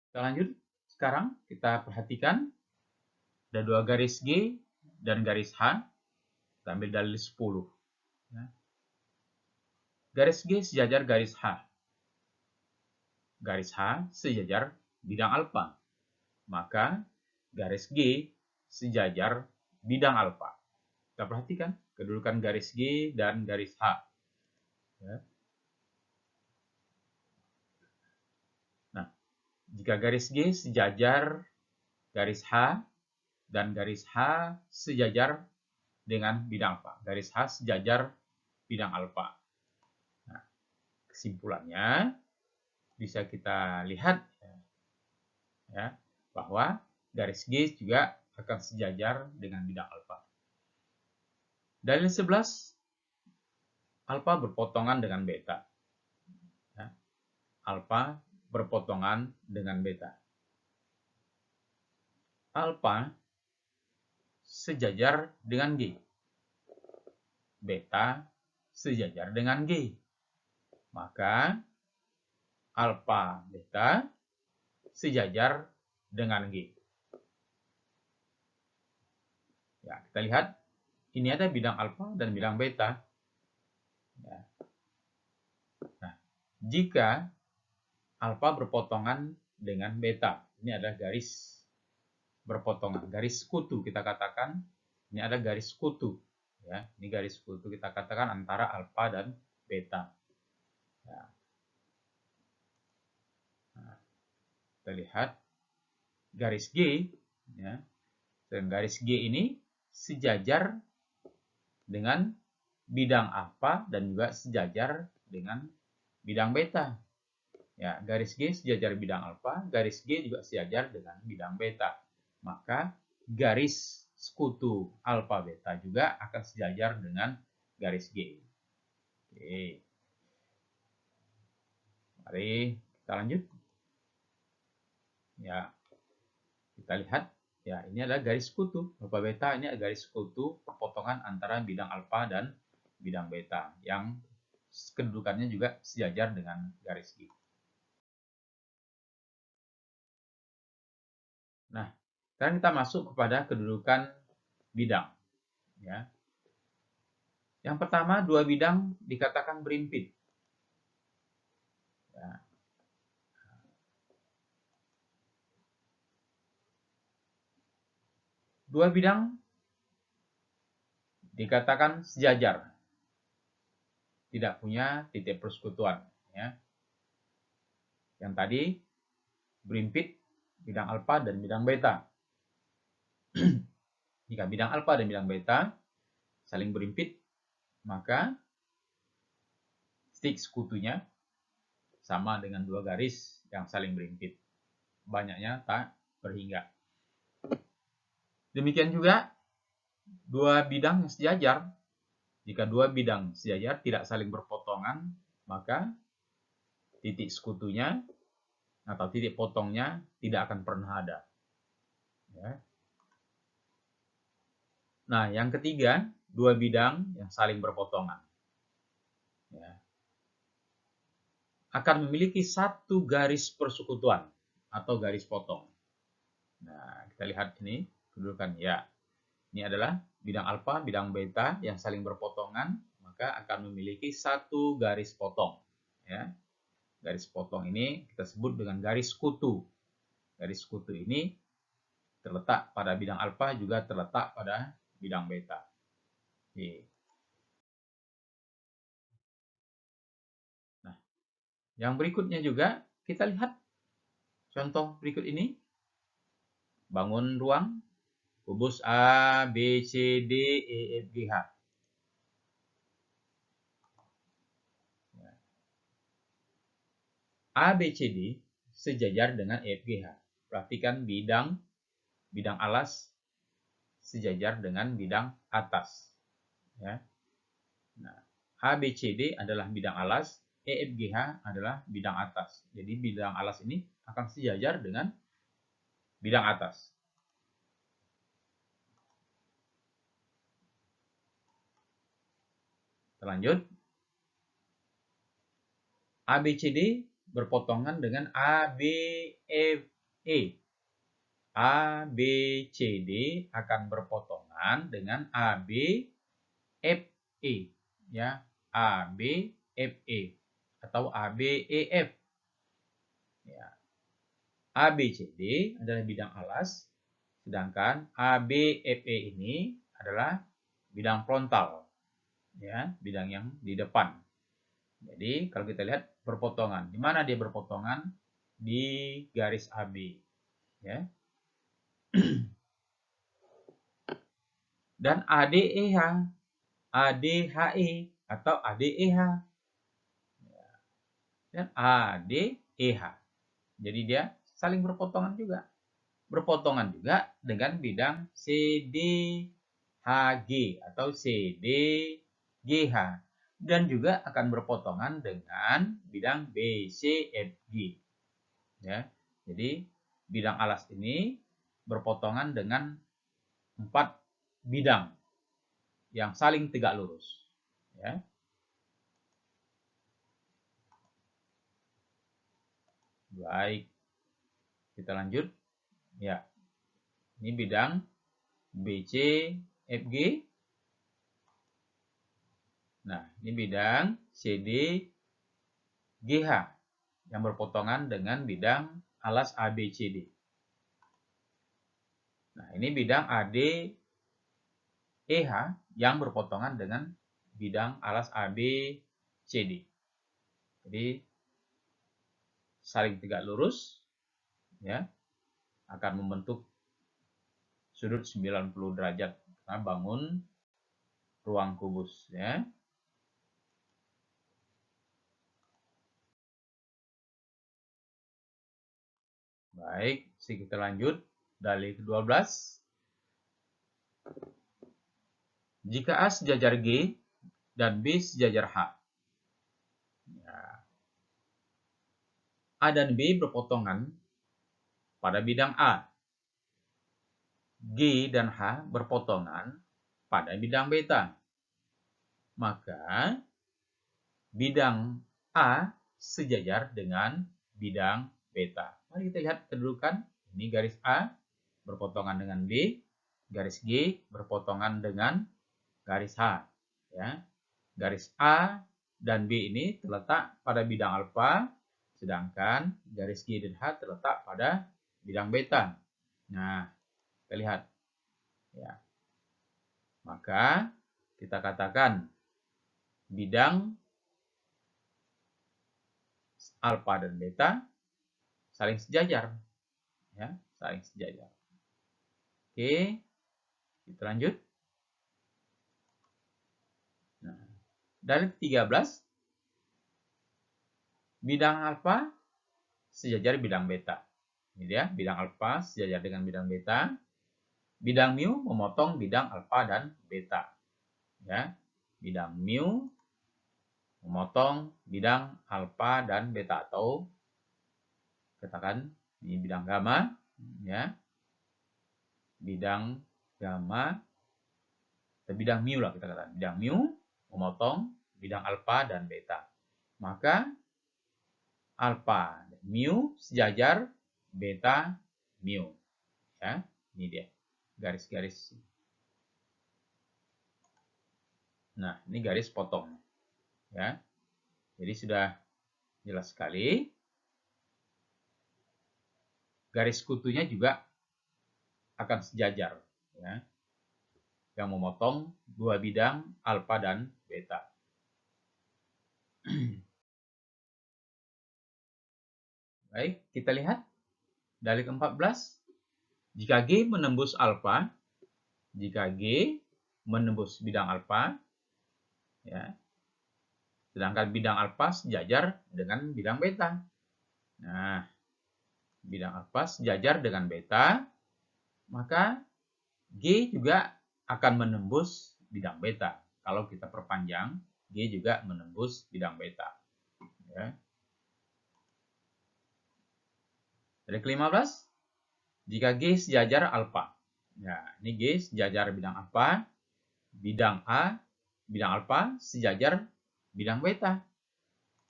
Kita lanjut. Sekarang kita perhatikan ada dua garis G dan garis H. Kita ambil dalil 10. Ya. Garis G sejajar garis H. Garis H sejajar bidang alfa. Maka garis G sejajar bidang alfa. Kita perhatikan kedudukan garis G dan garis H. Ya. Nah, jika garis G sejajar garis H dan garis H sejajar dengan bidang alfa. Garis H sejajar bidang alfa. Nah, kesimpulannya bisa kita lihat, ya, bahwa garis G juga akan sejajar dengan bidang alfa. Dalil 11, alfa berpotongan dengan beta. Ya, alfa berpotongan dengan beta. Alfa sejajar dengan G. Beta sejajar dengan G. Maka alfa beta sejajar dengan G. Ya, kita lihat ini ada bidang alfa dan bidang beta. Ya. Nah, jika alfa berpotongan dengan beta, ini ada garis berpotongan, garis sekutu kita katakan. Ini ada garis sekutu, ya. Ini garis sekutu kita katakan antara alfa dan beta. Ya. Nah, kita lihat garis G ya. Dan garis G ini sejajar dengan bidang alfa dan juga sejajar dengan bidang beta. Ya, garis G sejajar bidang alfa, garis G juga sejajar dengan bidang beta. Maka garis sekutu alfa beta juga akan sejajar dengan garis G. Oke. Mari kita lanjut. Ya, kita lihat. Ya, ini adalah garis sekutu. Alfa beta ini adalah garis sekutu perpotongan antara bidang alfa dan bidang beta yang kedudukannya juga sejajar dengan garis G. Nah, sekarang kita masuk kepada kedudukan bidang. Ya. Yang pertama, dua bidang dikatakan berimpit. Ya. Dua bidang dikatakan sejajar, tidak punya titik persekutuan. Ya. Yang tadi berimpit bidang alfa dan bidang beta. Jika bidang alfa dan bidang beta saling berimpit, maka titik sekutunya sama dengan dua garis yang saling berimpit. Banyaknya tak berhingga. Demikian juga dua bidang yang sejajar. Jika dua bidang sejajar tidak saling berpotongan, maka titik sekutunya atau titik potongnya tidak akan pernah ada. Ya. Nah, yang ketiga, dua bidang yang saling berpotongan. Ya. Akan memiliki satu garis persekutuan atau garis potong. Nah, kita lihat ini kedudukan ya. Ini adalah bidang alfa, bidang beta yang saling berpotongan, maka akan memiliki satu garis potong. Ya. Garis potong ini kita sebut dengan garis sekutu. Garis sekutu ini terletak pada bidang alfa juga terletak pada bidang beta. Oke. Nah, yang berikutnya juga kita lihat contoh berikut ini. Bangun ruang, kubus A, B, C, D, E, F, G, H. A, B, C, D sejajar dengan E, F, G, H. Perhatikan bidang alas sejajar dengan bidang atas. Ya. Nah, A, B, C, D adalah bidang alas, E, F, G, H adalah bidang atas. Jadi bidang alas ini akan sejajar dengan bidang atas. Lanjut. A, B, C, D berpotongan dengan A, B, F, E. A, B, C, D akan berpotongan dengan A, B, F, E. Ya, A, B, F, E. Atau A, B, E, F. Ya. A, B, C, D adalah bidang alas. Sedangkan A, B, F, E ini adalah bidang frontal. Ya, bidang yang di depan. Jadi, kalau kita lihat berpotongan. Di mana dia berpotongan? Di garis AB. Ya. Dan ADEH, ADHE atau ADEH. Dan ADEH. Jadi dia saling berpotongan juga. Berpotongan juga dengan bidang CDHG atau CDGH. Dan juga akan berpotongan dengan bidang BCFG. Ya. Jadi bidang alas ini berpotongan dengan 4 bidang yang saling tegak lurus. Ya. Baik. Kita lanjut. Ya. Ini bidang BCFG. Nah, ini bidang CDGH yang berpotongan dengan bidang alas ABCD. Nah, ini bidang ADEH yang berpotongan dengan bidang alas ABCD. Jadi saling tegak lurus, ya, akan membentuk sudut 90 derajat karena bangun ruang kubus ya. Baik, kita lanjut dalil ke-12. Jika A sejajar G dan B sejajar H. Ya. A dan B berpotongan pada bidang A. G dan H berpotongan pada bidang beta. Maka bidang A sejajar dengan bidang beta. Mari kita lihat kedudukan. Ini garis A berpotongan dengan B, garis G berpotongan dengan garis H. Ya. Garis A dan B ini terletak pada bidang alfa, sedangkan garis G dan H terletak pada bidang beta. Nah, kita lihat. Ya. Maka kita katakan bidang alfa dan beta saling sejajar. Ya, saling sejajar. Oke, kita lanjut. Nah, dalil 13, bidang alfa sejajar bidang beta. Ini dia, bidang alfa sejajar dengan bidang beta. Bidang mu memotong bidang alfa dan beta. Ya, bidang mu memotong bidang alfa dan beta, atau katakan ini bidang gamma, ya. Bidang gamma atau bidang mu lah kita katakan. Bidang mu memotong bidang alfa dan beta. Maka alfa dan mu sejajar, beta mu. Ya, ini dia garis-garis. Nah, ini garis potong. Ya. Jadi sudah jelas sekali. Garis kutunya juga akan sejajar, ya, yang memotong dua bidang alfa dan beta. Baik, kita lihat dalil ke-14. Jika G menembus alfa, jika G menembus bidang alfa, ya, sedangkan bidang alfa sejajar dengan bidang beta. Nah, bidang alfa sejajar dengan beta, maka G juga akan menembus bidang beta. Kalau kita perpanjang, G juga menembus bidang beta. Ya. Dari ke-15, jika G sejajar alfa. Ya, ini G sejajar bidang alfa, bidang A, bidang alfa sejajar bidang beta.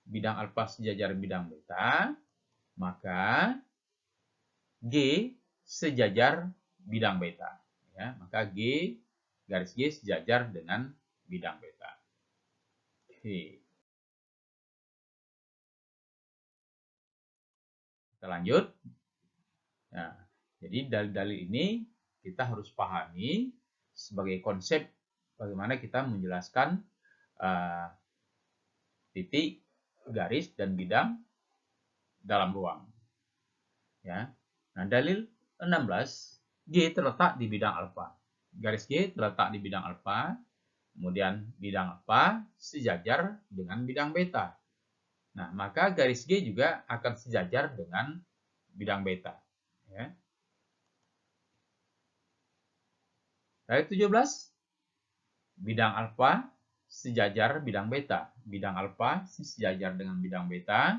Bidang alfa sejajar bidang beta, maka G sejajar bidang beta. Ya, maka G, garis G sejajar dengan bidang beta. Oke. Kita lanjut. Nah, jadi dalil-dalil ini kita harus pahami sebagai konsep bagaimana kita menjelaskan titik, garis, dan bidang dalam ruang. Ya. Nah, dalil 16, G terletak di bidang alfa. Garis G terletak di bidang alfa, kemudian bidang alfa sejajar dengan bidang beta. Nah, maka garis G juga akan sejajar dengan bidang beta. Ya. Dalil 17, bidang alfa sejajar bidang beta. Bidang alfa sejajar dengan bidang beta.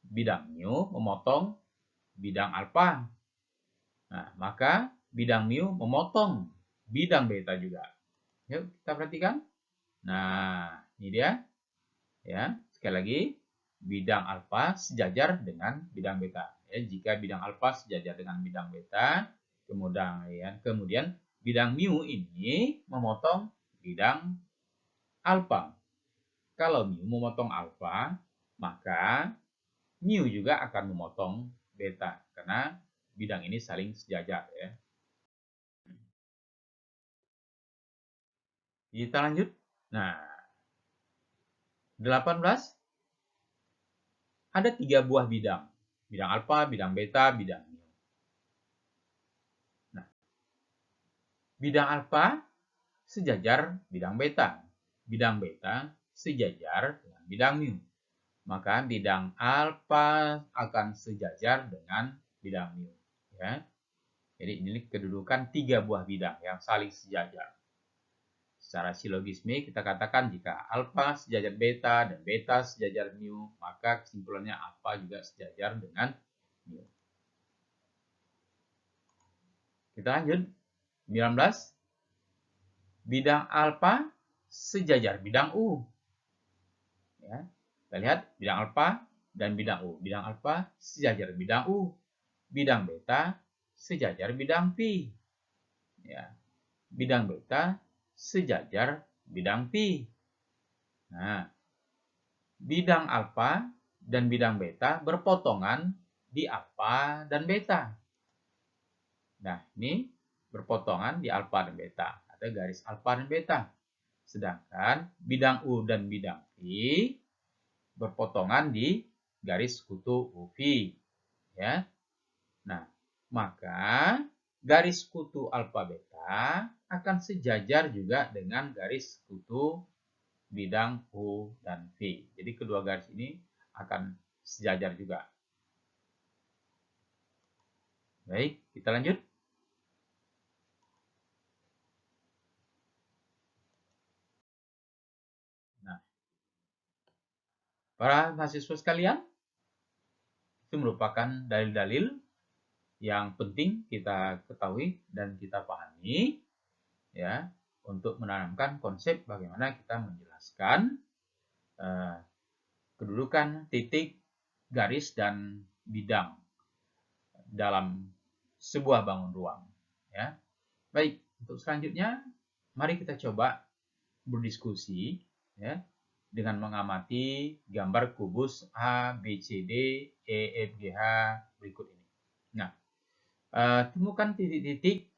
Bidang mu memotong bidang alfa. Nah, maka bidang mu memotong bidang beta juga. Yuk, kita perhatikan. Nah, ini dia. Ya, sekali lagi, bidang alfa sejajar dengan bidang beta. Ya, jika bidang alfa sejajar dengan bidang beta, kemudian bidang mu ini memotong bidang alfa. Kalau mu memotong alfa, maka mu juga akan memotong beta, karena bidang ini saling sejajar, ya. Kita lanjut. Nah, 18, ada 3 buah bidang. Bidang alfa, bidang beta, bidang mu. Nah, Bidang alfa sejajar bidang beta. Bidang beta sejajar dengan bidang mu. Maka bidang alfa akan sejajar dengan bidang mu. Ya. Jadi ini kedudukan 3 buah bidang yang saling sejajar. Secara silogisme kita katakan jika alfa sejajar beta dan beta sejajar mu, maka kesimpulannya alfa juga sejajar dengan mu. Kita lanjut. 19. Bidang alfa sejajar bidang U. Ya, kita lihat bidang alfa dan bidang U. Bidang alfa sejajar bidang U. Bidang beta sejajar bidang Pi. Ya, bidang beta sejajar bidang Pi. Nah, bidang alfa dan bidang beta berpotongan di alfa dan beta. Nah, ini berpotongan di alfa dan beta. Ada garis alfa dan beta. Sedangkan bidang U dan bidang V berpotongan di garis kutu UV. Ya. Nah, maka garis kutu alfa beta akan sejajar juga dengan garis kutu bidang U dan V. Jadi kedua garis ini akan sejajar juga. Baik, kita lanjut. Nah, para mahasiswa sekalian, itu merupakan dalil-dalil yang penting kita ketahui dan kita pahami ya untuk menanamkan konsep bagaimana kita menjelaskan kedudukan titik, garis dan bidang dalam sebuah bangun ruang ya. Baik, untuk selanjutnya mari kita coba berdiskusi ya dengan mengamati gambar kubus A, B, C, D, E, F, G, H berikut ini. Nah, temukan titik-titik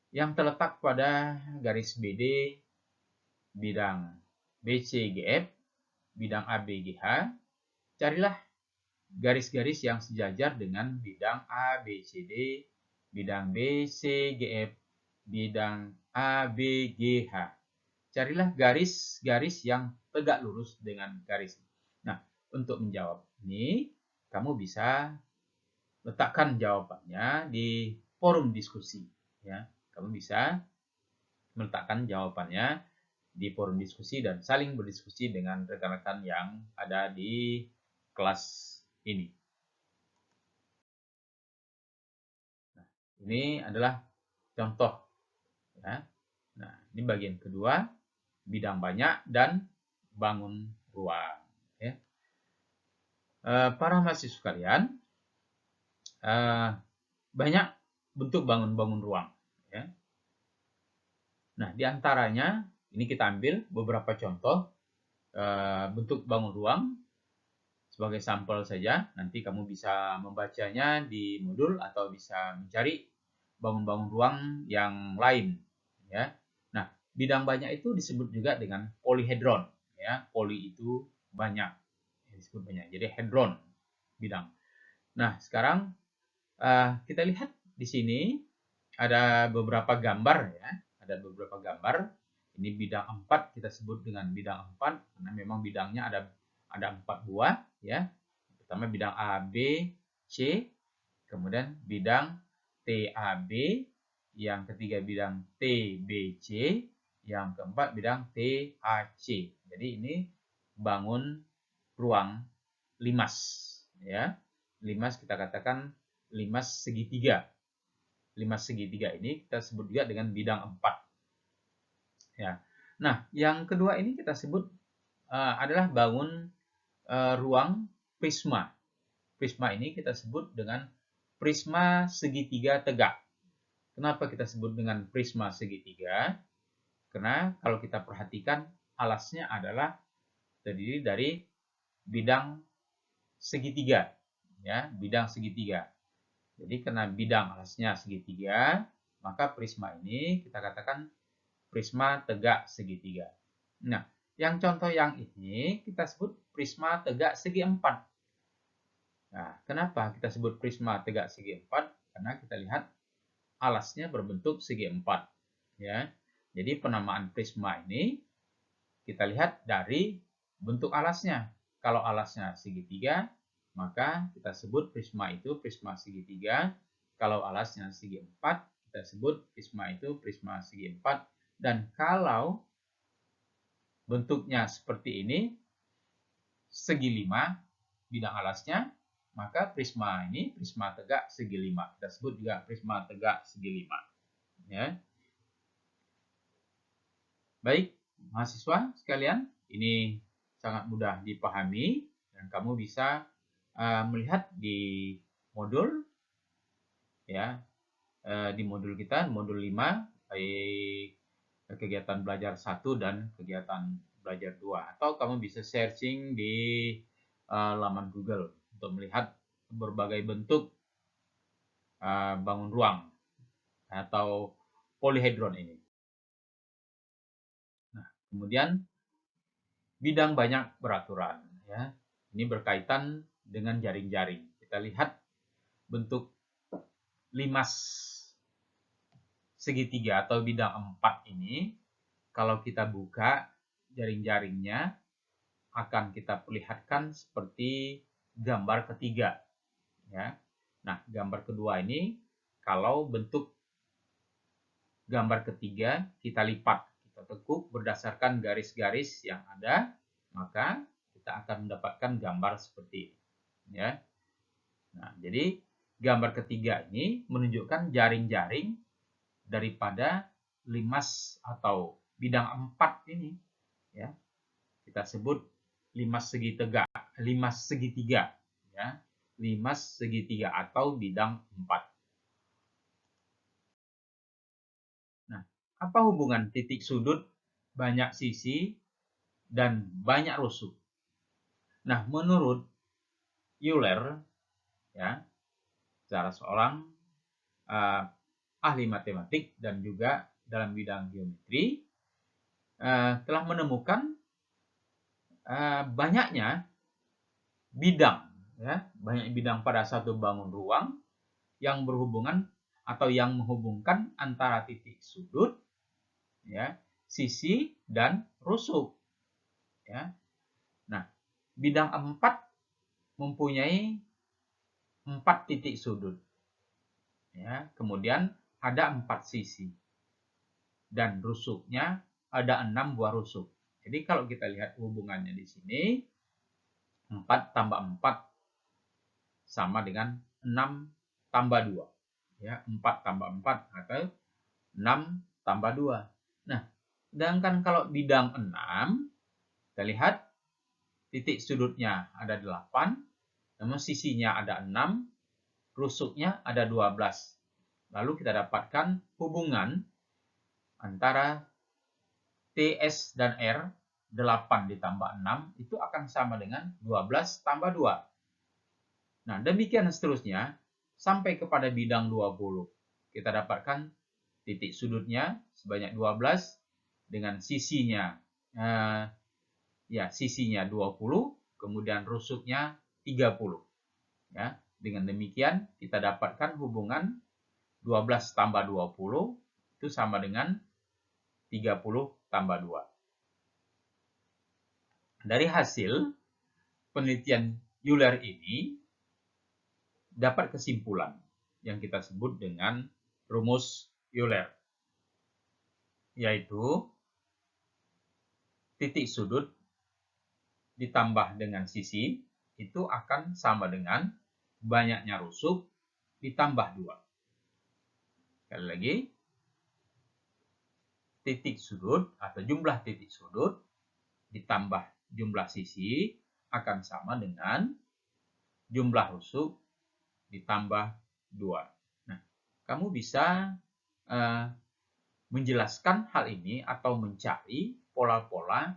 yang terletak pada garis BD, bidang BCGF, bidang ABGH. Carilah garis-garis yang sejajar dengan bidang ABCD, bidang BCGF, bidang ABGH. Carilah garis-garis yang tegak lurus dengan garis. Nah, untuk menjawab ini, kamu bisa letakkan jawabannya di forum diskusi. Ya, kamu bisa meletakkan jawabannya di forum diskusi dan saling berdiskusi dengan rekan-rekan yang ada di kelas ini. Nah, ini adalah contoh. Ya. Nah, ini bagian kedua, bidang banyak dan bangun ruang. Ya. Para mahasiswa sekalian, banyak bentuk bangun-bangun ruang. Ya. Nah, diantaranya ini kita ambil beberapa contoh bentuk bangun ruang sebagai sampel saja. Nanti kamu bisa membacanya di modul atau bisa mencari bangun-bangun ruang yang lain. Ya. Nah, bidang banyak itu disebut juga dengan polihedron. Ya, poli itu banyak, disebut banyak. Jadi hedron bidang. Nah, sekarang kita lihat di sini ada beberapa gambar ya. Ada beberapa gambar. Ini bidang 4 kita sebut dengan bidang 4 karena memang bidangnya ada 4 buah ya. Pertama bidang A, B, C, kemudian bidang TAB, yang ketiga bidang TBC, yang keempat bidang TAC. Jadi ini bangun ruang limas ya. Limas kita katakan limas segitiga. Limas segitiga ini kita sebut juga dengan bidang 4. Ya. Nah, yang kedua ini kita sebut adalah bangun ruang prisma. Prisma ini kita sebut dengan prisma segitiga tegak. Kenapa kita sebut dengan prisma segitiga? Karena kalau kita perhatikan alasnya adalah terdiri dari bidang segitiga, ya, bidang segitiga. Jadi karena bidang alasnya segitiga, maka prisma ini kita katakan prisma tegak segitiga. Nah, yang contoh yang ini kita sebut prisma tegak segi empat. Nah, kenapa kita sebut prisma tegak segi empat? Karena kita lihat alasnya berbentuk segi 4. Ya. Jadi penamaan prisma ini kita lihat dari bentuk alasnya. Kalau alasnya segitiga, maka kita sebut prisma itu prisma segitiga. Kalau alasnya segi 4, kita sebut prisma itu prisma segi 4. Dan kalau bentuknya seperti ini, segi 5 bidang alasnya, maka prisma ini prisma tegak segi 5. Kita sebut juga prisma tegak segi 5. Ya. Baik, mahasiswa sekalian, ini sangat mudah dipahami dan kamu bisa melihat di modul ya, di modul kita, modul 5, baik kegiatan belajar 1 dan kegiatan belajar 2. Atau kamu bisa searching di laman Google untuk melihat berbagai bentuk bangun ruang atau polyhedron ini. Kemudian bidang banyak beraturan, ya. Ini berkaitan dengan jaring-jaring. Kita lihat bentuk limas segitiga atau bidang 4 ini. Kalau kita buka jaring-jaringnya, akan kita perlihatkan seperti gambar ketiga. Ya. Nah, gambar kedua ini, kalau bentuk gambar ketiga kita lipat, kita tekuk berdasarkan garis-garis yang ada, maka kita akan mendapatkan gambar seperti ini. Ya. Nah, jadi gambar ketiga ini menunjukkan jaring-jaring daripada limas atau bidang 4 ini. Ya. Kita sebut limas segitiga, ya. Limas segitiga atau bidang 4. Nah, apa hubungan titik sudut, banyak sisi, dan banyak rusuk? Nah, menurut Euler, ya, secara seorang ahli matematik dan juga dalam bidang geometri, telah menemukan banyaknya bidang, ya, banyak bidang pada satu bangun ruang yang berhubungan atau yang menghubungkan antara titik sudut, ya, sisi, dan rusuk. Ya. Nah, bidang 4 mempunyai 4 titik sudut. Ya, kemudian ada 4 sisi. Dan rusuknya ada 6 buah rusuk. Jadi kalau kita lihat hubungannya di sini, 4 tambah 4 sama dengan 6 tambah 2. Ya, 4 tambah 4 atau 6 tambah 2. Nah, sedangkan kalau bidang 6, kita lihat titik sudutnya ada 8, namun sisinya ada 6, rusuknya ada 12. Lalu kita dapatkan hubungan antara TS dan R, 8 ditambah 6, itu akan sama dengan 12 tambah 2. Nah, demikian seterusnya, sampai kepada bidang 20. Kita dapatkan titik sudutnya sebanyak 12, dengan sisinya, sisinya 20, kemudian rusuknya 30. Ya, dengan demikian, kita dapatkan hubungan 12 tambah 20, itu sama dengan 30 tambah 2. Dari hasil penelitian Euler ini, dapat kesimpulan yang kita sebut dengan rumus Euler, yaitu titik sudut ditambah dengan sisi itu akan sama dengan banyaknya rusuk ditambah 2. Sekali lagi, titik sudut atau jumlah titik sudut ditambah jumlah sisi akan sama dengan jumlah rusuk ditambah 2. Nah, kamu bisa menjelaskan hal ini atau mencari pola-pola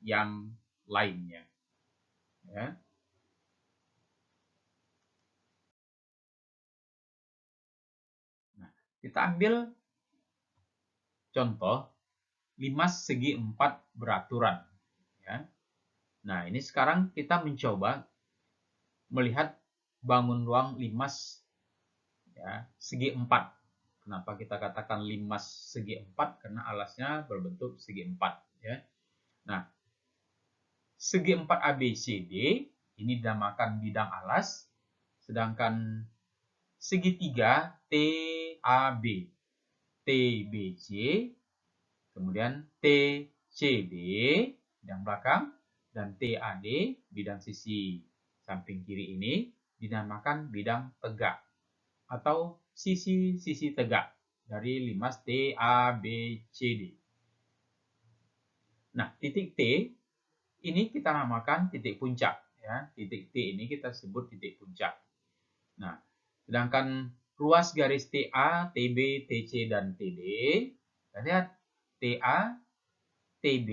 yang lainnya. Ya. Nah, kita ambil contoh limas segi 4 beraturan. Ya. Nah, ini sekarang kita mencoba melihat bangun ruang limas, ya, segi 4. Kenapa kita katakan limas segi 4? Karena alasnya berbentuk segi 4. Ya. Nah, segi 4 ABCD ini dinamakan bidang alas, sedangkan segitiga TAB, TBC, kemudian TCD bidang belakang, dan TAD bidang sisi samping kiri ini dinamakan bidang tegak atau sisi-sisi tegak dari limas TABCD. Nah, titik T ini kita namakan titik puncak. Ya. Titik T ini kita sebut titik puncak. Nah, sedangkan ruas garis TA, TB, TC, dan TD, kita lihat TA, TB,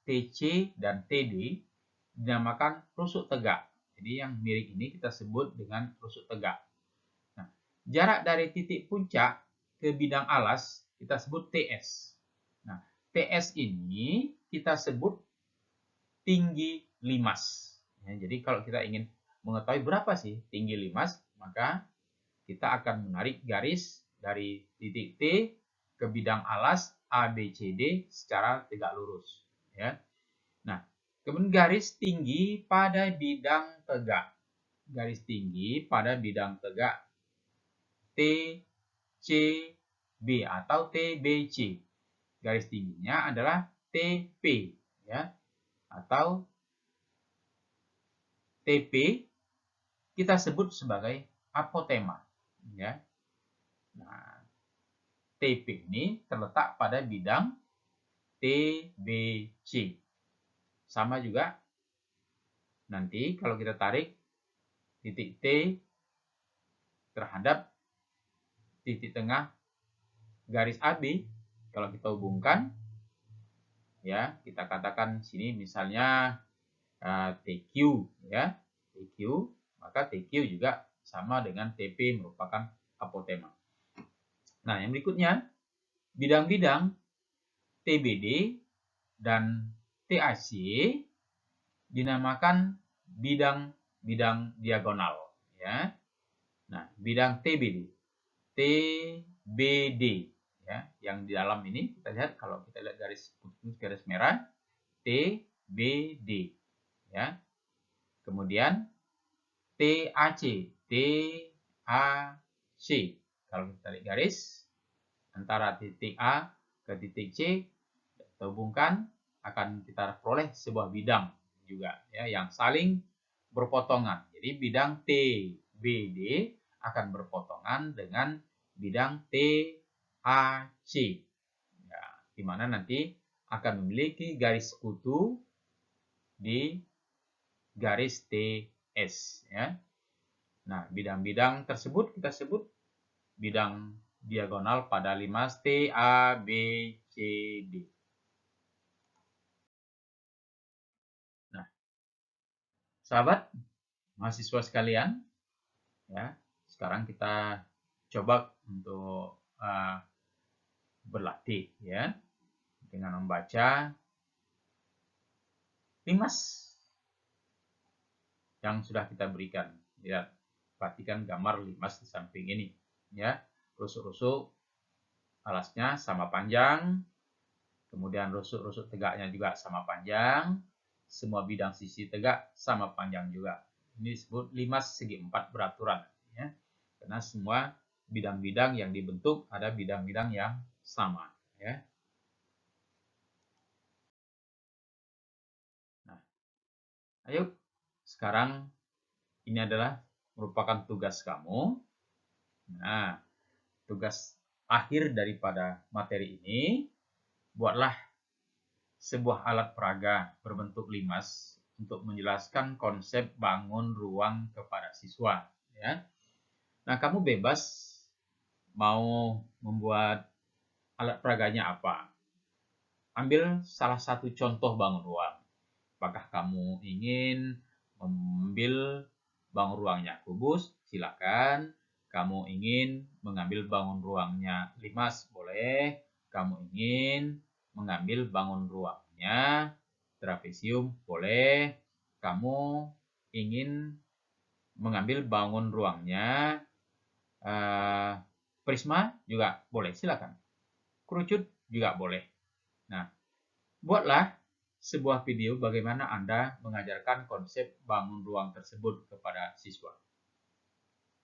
TC, dan TD dinamakan rusuk tegak. Jadi yang mirip ini kita sebut dengan rusuk tegak. Nah, jarak dari titik puncak ke bidang alas kita sebut TS. Nah, TS ini kita sebut tinggi limas. Ya, jadi kalau kita ingin mengetahui berapa sih tinggi limas, maka kita akan menarik garis dari titik T ke bidang alas ABCD secara tegak lurus. Ya. Nah, kemudian garis tinggi pada bidang tegak. Garis tinggi pada bidang tegak TCB atau TBC. Garis tingginya adalah TP, ya, atau TP kita sebut sebagai apotema, ya. Nah, TP ini terletak pada bidang TBC. Sama juga nanti kalau kita tarik titik T terhadap titik tengah garis AB, kalau kita hubungkan, ya, kita katakan sini misalnya TQ, ya, TQ, maka TQ juga sama dengan TP merupakan apotema. Nah, yang berikutnya bidang-bidang TBD dan TAC dinamakan bidang-bidang diagonal, ya. Nah, bidang TBD, ya, yang di dalam ini kita lihat, kalau kita lihat garis putih, garis merah, TBD, ya. Kemudian TAC, TAC. Kalau kita tarik garis antara titik A ke titik C, kita hubungkan, akan kita peroleh sebuah bidang juga, ya, yang saling berpotongan. Jadi bidang TBD akan berpotongan dengan bidang TAC, ya, di mana nanti akan memiliki garis sekutu di garis TS, ya. Nah, bidang-bidang tersebut kita sebut bidang diagonal pada limas TABCD. Nah, sahabat mahasiswa sekalian, ya, sekarang kita coba untuk berlatih, ya, dengan membaca limas yang sudah kita berikan. Lihat, perhatikan gambar limas di samping ini, ya. Rusuk-rusuk alasnya sama panjang, kemudian rusuk-rusuk tegaknya juga sama panjang, semua bidang sisi tegak sama panjang juga. Ini disebut limas segi 4 beraturan, ya. Karena semua bidang-bidang yang dibentuk ada bidang-bidang yang sama, ya. Nah, ayo sekarang ini adalah merupakan tugas kamu. Nah, tugas akhir daripada materi ini, buatlah sebuah alat peraga berbentuk limas untuk menjelaskan konsep bangun ruang kepada siswa, ya. Nah, kamu bebas mau membuat alat peraganya apa. Ambil salah satu contoh bangun ruang. Apakah kamu ingin mengambil bangun ruangnya kubus? Silakan. Kamu ingin mengambil bangun ruangnya limas? Boleh. Kamu ingin mengambil bangun ruangnya trapesium? Boleh. Kamu ingin mengambil bangun ruangnya Prisma juga boleh, silakan. Kerucut juga boleh. Nah, buatlah sebuah video bagaimana Anda mengajarkan konsep bangun ruang tersebut kepada siswa.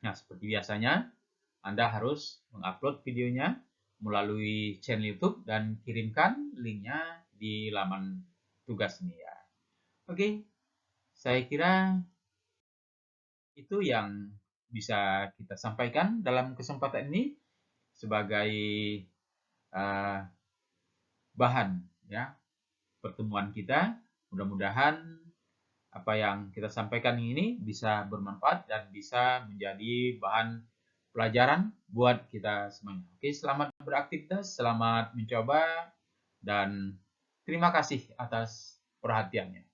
Nah, seperti biasanya, Anda harus mengupload videonya melalui channel YouTube dan kirimkan linknya di laman tugas ini ya. Oke, saya kira itu yang bisa kita sampaikan dalam kesempatan ini sebagai bahan ya pertemuan kita. Mudah-mudahan apa yang kita sampaikan ini bisa bermanfaat dan bisa menjadi bahan pelajaran buat kita semuanya. Oke, selamat beraktivitas, selamat mencoba, dan terima kasih atas perhatiannya.